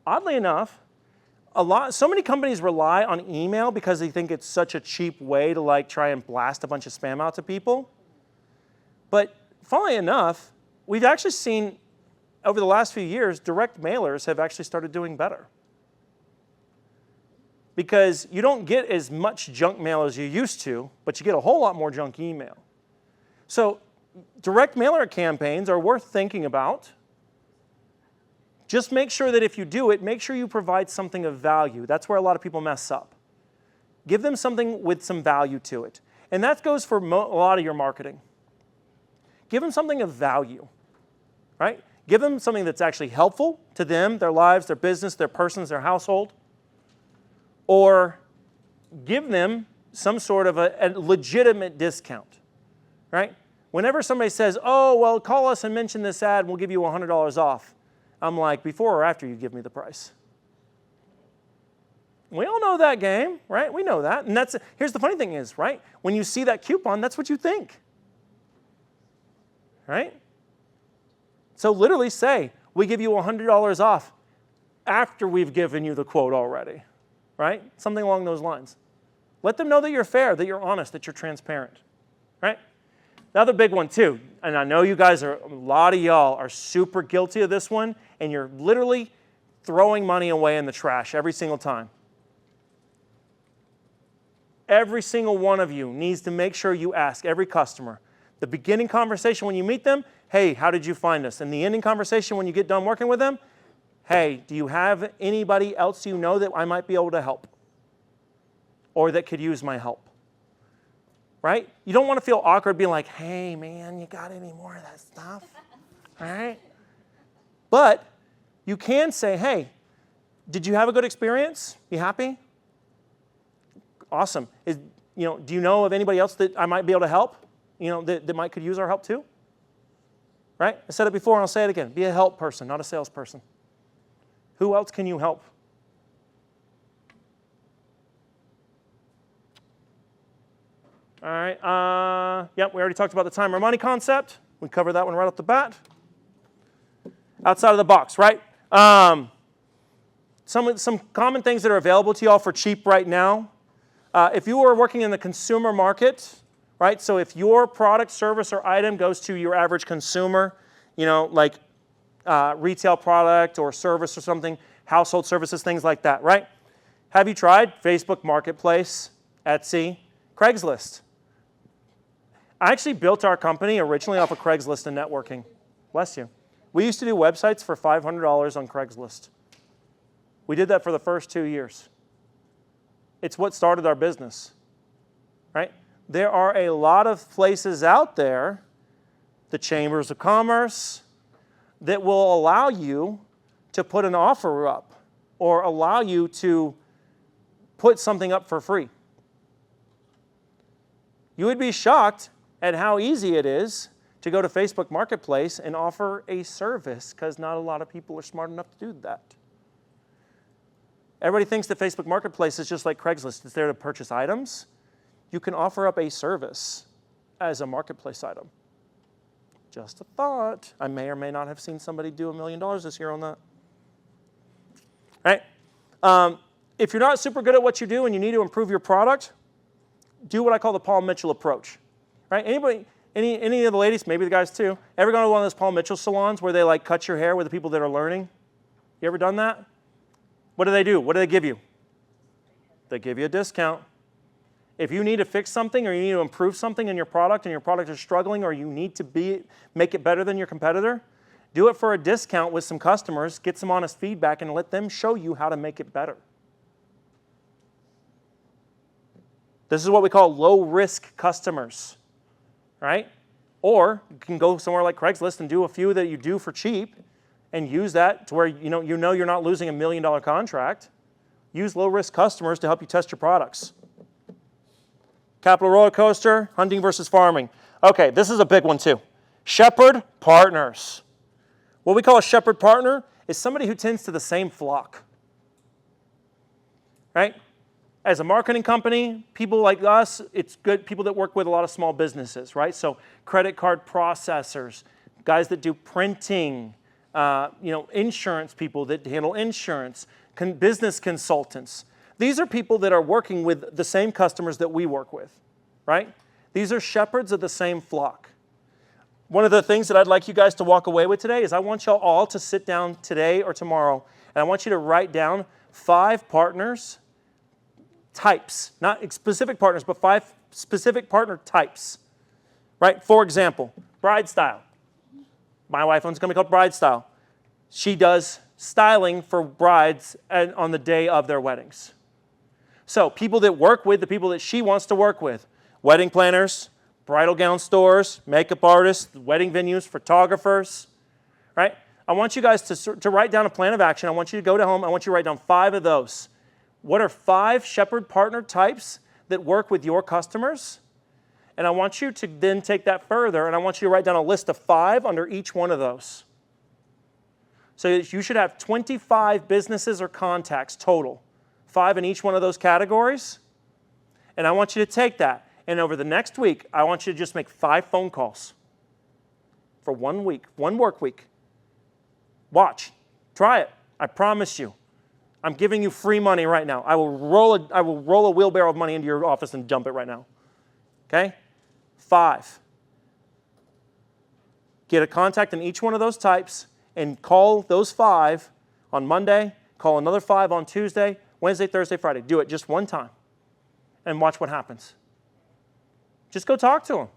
Oddly enough, so many companies rely on email because they think it's such a cheap way to try and blast a bunch of spam out to people. But funnily enough, we've actually seen over the last few years, direct mailers have actually started doing better. Because you don't get as much junk mail as you used to, but you get a whole lot more junk email. So direct mailer campaigns are worth thinking about. Just make sure that if you do it, make sure you provide something of value. That's where a lot of people mess up. Give them something with some value to it. And that goes for a lot of your marketing. Give them something of value, right? Give them something that's actually helpful to them, their lives, their business, their persons, their household. Or give them some sort of a legitimate discount, right? Whenever somebody says, oh, well, call us and mention this ad and we'll give you $100 off, I'm like, before or after you give me the price? We all know that game, right? We know that. And here's the funny thing is, right? When you see that coupon, that's what you think, right? So literally say, we give you $100 off after we've given you the quote already, right? Something along those lines. Let them know that you're fair, that you're honest, that you're transparent, right? The other big one too, and I know you guys a lot of y'all are super guilty of this one, and you're literally throwing money away in the trash every single time. Every single one of you needs to make sure you ask every customer, the beginning conversation when you meet them, hey, how did you find us? And the ending conversation when you get done working with them, hey, do you have anybody else you know that I might be able to help? Or that could use my help? Right? You don't want to feel awkward being like, hey, man, you got any more of that stuff? All right? But you can say, hey, did you have a good experience? You happy? Awesome. Do you know of anybody else that I might be able to help? That could use our help too? Right? I said it before and I'll say it again. Be a help person, not a salesperson. Who else can you help? All right. Yep, we already talked about the time or money concept. We covered that one right off the bat. Outside of the box, right? Some common things that are available to y'all for cheap right now. If you are working in the consumer market, right? So if your product, service, or item goes to your average consumer, like retail product or service or something, household services, things like that, right? Have you tried Facebook Marketplace, Etsy, Craigslist? I actually built our company originally off of Craigslist and networking. Bless you. We used to do websites for $500 on Craigslist. We did that for the first 2 years. It's what started our business, right? There are a lot of places out there, the chambers of commerce, that will allow you to put an offer up or allow you to put something up for free. You would be shocked at how easy it is to go to Facebook Marketplace and offer a service because not a lot of people are smart enough to do that. Everybody thinks that Facebook Marketplace is just like Craigslist. It's there to purchase items. You can offer up a service as a marketplace item. Just a thought. I may or may not have seen somebody do $1 million this year on that. Right? If you're not super good at what you do and you need to improve your product, do what I call the Paul Mitchell approach. Right? Any of the ladies, maybe the guys too, ever gone to one of those Paul Mitchell salons where they like cut your hair with the people that are learning? You ever done that? What do? What do they give you? They give you a discount. If you need to fix something or you need to improve something in your product and your product is struggling or you need to make it better than your competitor, do it for a discount with some customers, get some honest feedback, and let them show you how to make it better. This is what we call low-risk customers, right? Or you can go somewhere like Craigslist and do a few that you do for cheap and use that to where you know you're not losing $1 million contract. Use low-risk customers to help you test your products. Capital roller coaster, hunting versus farming. Okay, this is a big one too. Shepherd partners. What we call a shepherd partner is somebody who tends to the same flock. Right? As a marketing company, people like us, it's good people that work with a lot of small businesses, right? So credit card processors, guys that do printing, insurance people that handle insurance, business consultants. These are people that are working with the same customers that we work with, right? These are shepherds of the same flock. One of the things that I'd like you guys to walk away with today is I want y'all all to sit down today or tomorrow, and I want you to write down 5 partners, types, not specific partners, but 5 specific partner types. right? For example, Bride Style. My wife owns a company called Bride Style. She does styling for brides on the day of their weddings. So people that work with the people that she wants to work with, wedding planners, bridal gown stores, makeup artists, wedding venues, photographers, right? I want you guys to write down a plan of action. I want you to go to home. I want you to write down 5 of those. What are 5 shepherd partner types that work with your customers? And I want you to then take that further, and I want you to write down a list of 5 under each one of those. So you should have 25 businesses or contacts total, 5 in each one of those categories. And I want you to take that, and over the next week, I want you to just make 5 phone calls for 1 week, 1 work week. Watch. Try it. I promise you. I'm giving you free money right now. I will roll a wheelbarrow of money into your office and dump it right now. Okay? 5. Get a contact in each one of those types and call those 5 on Monday, call another 5 on Tuesday, Wednesday, Thursday, Friday. Do it just one time and watch what happens. Just go talk to them.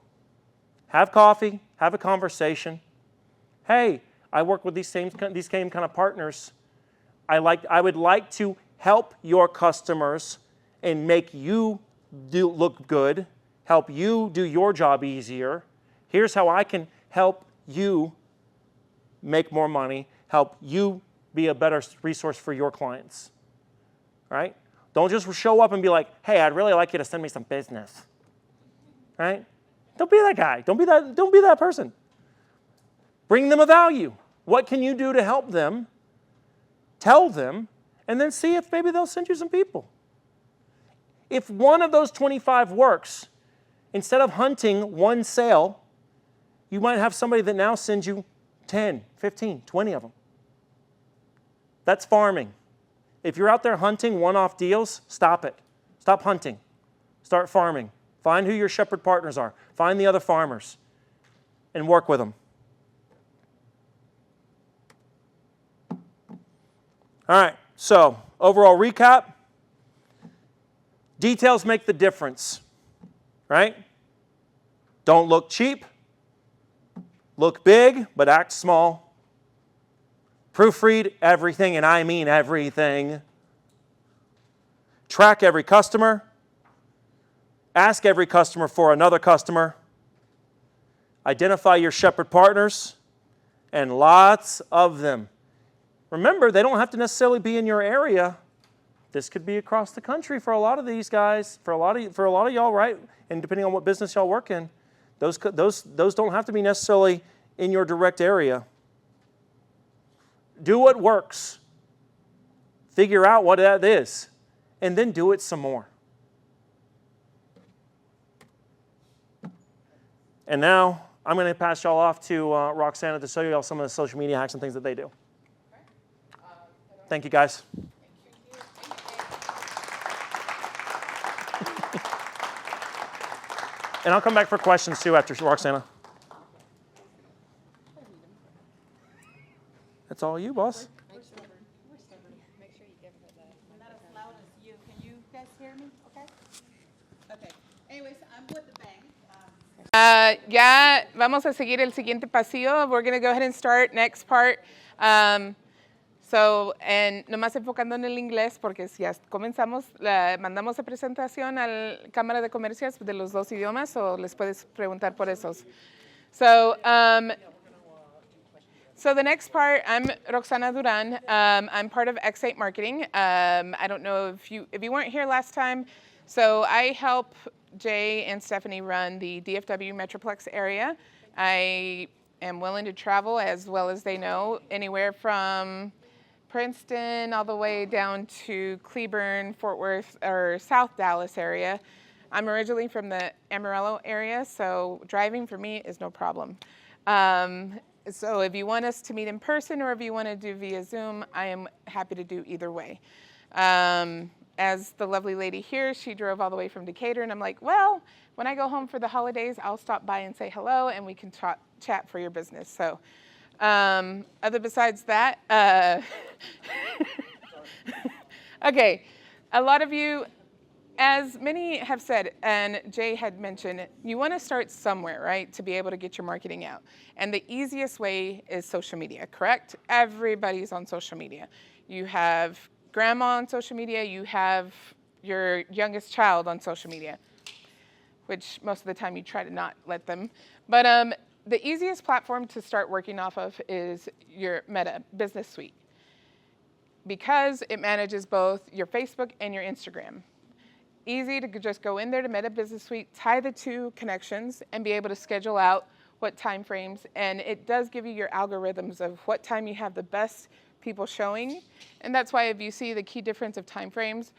Have coffee, have a conversation. Hey, I work with these same kind of partners. I would like to help your customers and make you look good, help you do your job easier. Here's how I can help you make more money, help you be a better resource for your clients. Right? Don't just show up and be like, hey, I'd really like you to send me some business. Right? Don't be that guy. Don't be that person. Bring them a value. What can you do to help them? Tell them, and then see if maybe they'll send you some people. If one of those 25 works, instead of hunting one sale, you might have somebody that now sends you 10, 15, 20 of them. That's farming. If you're out there hunting one-off deals, stop it. Stop hunting. Start farming. Find who your shepherd partners are. Find the other farmers and work with them. All right, so overall recap. Details make the difference, right? Don't look cheap. Look big, but act small. Proofread everything, and I mean everything. Track every customer. Ask every customer for another customer. Identify your shepherd partners, and lots of them. Remember, they don't have to necessarily be in your area. This could be across the country for a lot of these guys, for a lot of y'all, right? And depending on what business y'all work in, those don't have to be necessarily in your direct area. Do what works. Figure out what that is, and then do it some more. And now I'm going to pass y'all off to Roxana to show y'all some of the social media hacks and things that they do. Thank you, guys. And I'll come back for questions, too, after Roxana. That's all you, boss. Make sure you give her the. I'm not as loud as you. Can you guys hear me? Okay? Okay. Anyways, I'm with the bank. Ya vamos a seguir el siguiente pasillo. We're going to go ahead and start next part. And nomás enfocando en el inglés, porque si ya comenzamos, mandamos la presentación a la Cámara de Comercios de los 2 idiomas, o les puedes preguntar por esos. So the next part, I'm Roxana Duran. I'm part of X8 Marketing. I don't know if you weren't here last time. So I help Jay and Stephanie run the DFW Metroplex area. I am willing to travel, as well as they know, anywhere from Princeton all the way down to Cleburne, Fort Worth, or South Dallas area. I'm originally from the Amarillo area, so driving for me is no problem. So if you want us to meet in person or if you want to do via Zoom, I am happy to do either way. As the lovely lady here, she drove all the way from Decatur, and I'm like, well, when I go home for the holidays, I'll stop by and say hello, and we can chat for your business. So other besides that, okay, a lot of you as many have said, and Jay had mentioned, you want to start somewhere, right, to be able to get your marketing out. And the easiest way is social media, correct? Everybody's on social media. You have grandma on social media, you have your youngest child on social media, which most of the time you try to not let them. But the easiest platform to start working off of is your Meta Business Suite, because it manages both your Facebook and your Instagram. Easy to just go in there to Meta Business Suite, tie the two connections, and be able to schedule out what time frames. And it does give you your algorithms of what time you have the best people showing. And that's why if you see the key difference of time frames,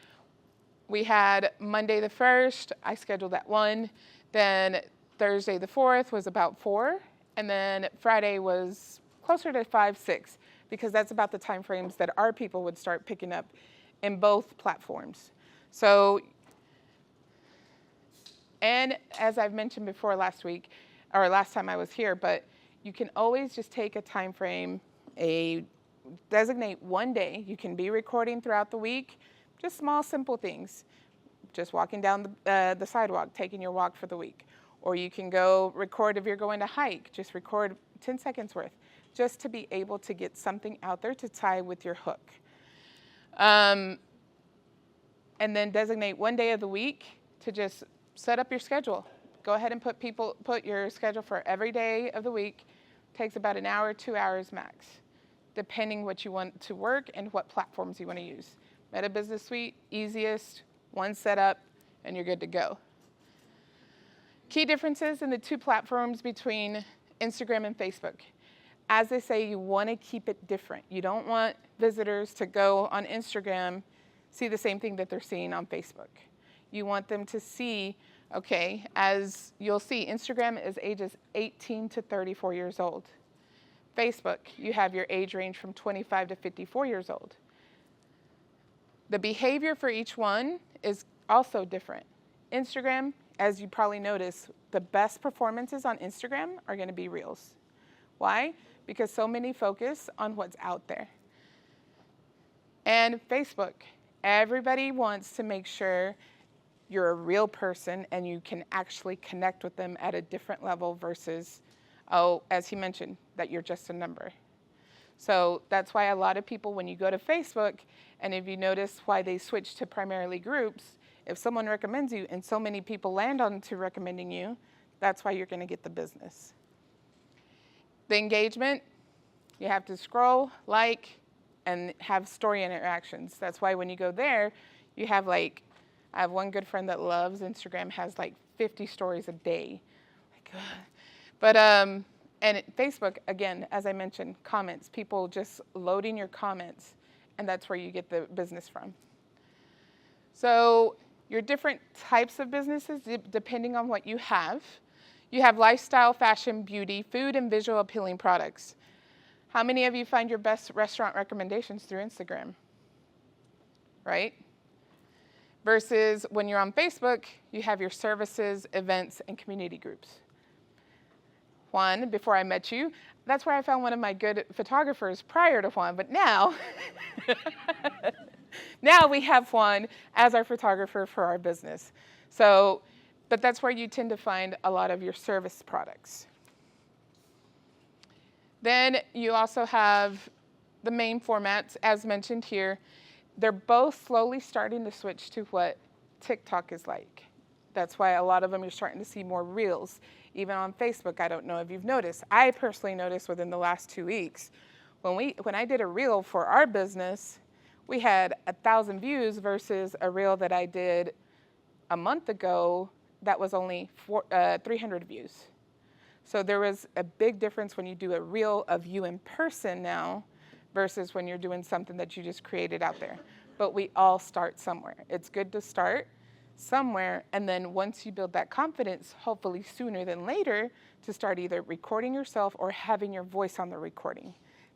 we had Monday the 1st, I scheduled at 1. Then Thursday the 4th was about 4. And then Friday was closer to 5, 6, because that's about the time frames that our people would start picking up in both platforms. So, and as I've mentioned before last week, or last time I was here, but you can always just take a time frame, designate one day. You can be recording throughout the week, just small, simple things. Just walking down the sidewalk, taking your walk for the week. Or you can go record if you're going to hike, just record 10 seconds worth, just to be able to get something out there to tie with your hook. And then designate one day of the week to just set up your schedule. Go ahead and put your schedule for every day of the week. Takes about an hour, 2 hours max, depending what you want to work and what platforms you want to use. Meta Business Suite, easiest, one setup, and you're good to go. Key differences in the two platforms between Instagram and Facebook. As they say, you want to keep it different. You don't want visitors to go on Instagram, see the same thing that they're seeing on Facebook. You want them to see, okay, as you'll see, Instagram is ages 18 to 34 years old. Facebook, you have your age range from 25 to 54 years old. The behavior for each one is also different. Instagram, as you probably notice, the best performances on Instagram are going to be Reels. Why? Because so many focus on what's out there. And Facebook, everybody wants to make sure you're a real person and you can actually connect with them at a different level versus, oh, as he mentioned, that you're just a number. So that's why a lot of people, when you go to Facebook, and if you notice why they switch to primarily groups, if someone recommends you and so many people land on to recommending you, that's why you're going to get the business. The engagement, you have to scroll, like, and have story interactions. That's why when you go there, you have I have one good friend that loves Instagram, has 50 stories a day. But and Facebook, again, as I mentioned, comments, people just loading your comments, and that's where you get the business from. So your different types of businesses, depending on what you have. You have lifestyle, fashion, beauty, food, and visual appealing products. How many of you find your best restaurant recommendations through Instagram? Right? Versus when you're on Facebook, you have your services, events, and community groups. Juan, before I met you, that's where I found one of my good photographers prior to Juan, but now, now we have Juan as our photographer for our business. So, but that's where you tend to find a lot of your service products. Then you also have the main formats, as mentioned here. They're both slowly starting to switch to what TikTok is like. That's why a lot of them you're starting to see more reels. Even on Facebook, I don't know if you've noticed. I personally noticed within the last 2 weeks, when I did a reel for our business, we had 1,000 views versus a reel that I did a month ago that was only 300 views. So there was a big difference when you do a reel of you in person now versus when you're doing something that you just created out there. But we all start somewhere. It's good to start somewhere, and then once you build that confidence, hopefully sooner than later, to start either recording yourself or having your voice on the recording.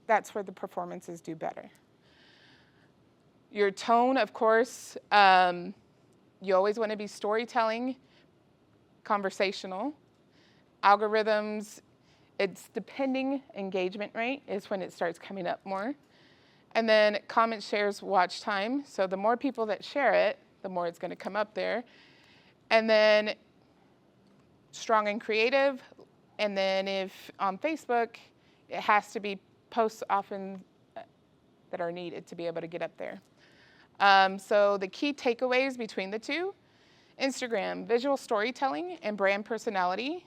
That's where the performances do better. Your tone, of course, you always want to be storytelling, conversational. Algorithms, it's depending engagement rate is when it starts coming up more. And then comment, shares, watch time. So the more people that share it, the more it's going to come up there. And then strong and creative. And then if on Facebook, it has to be posts often that are needed to be able to get up there. So the key takeaways between the two: Instagram, visual storytelling and brand personality;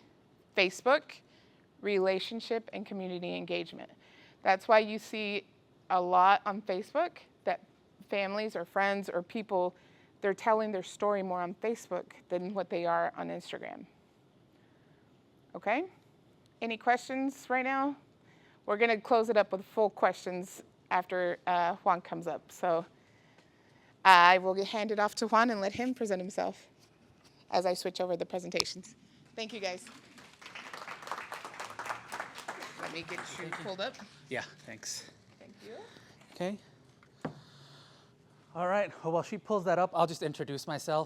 Facebook, relationship and community engagement. That's why you see a lot on Facebook that families or friends or people, they're telling their story more on Facebook than what they are on Instagram. Okay? Any questions right now? We're going to close it up with full questions after Juan comes up. So I will hand it off to Juan and let him present himself as I switch over the presentations. Thank you, guys. Let me get you pulled up. Yeah, thanks. Thank you. Okay. All right, well, while she pulls that up, I'll just introduce myself.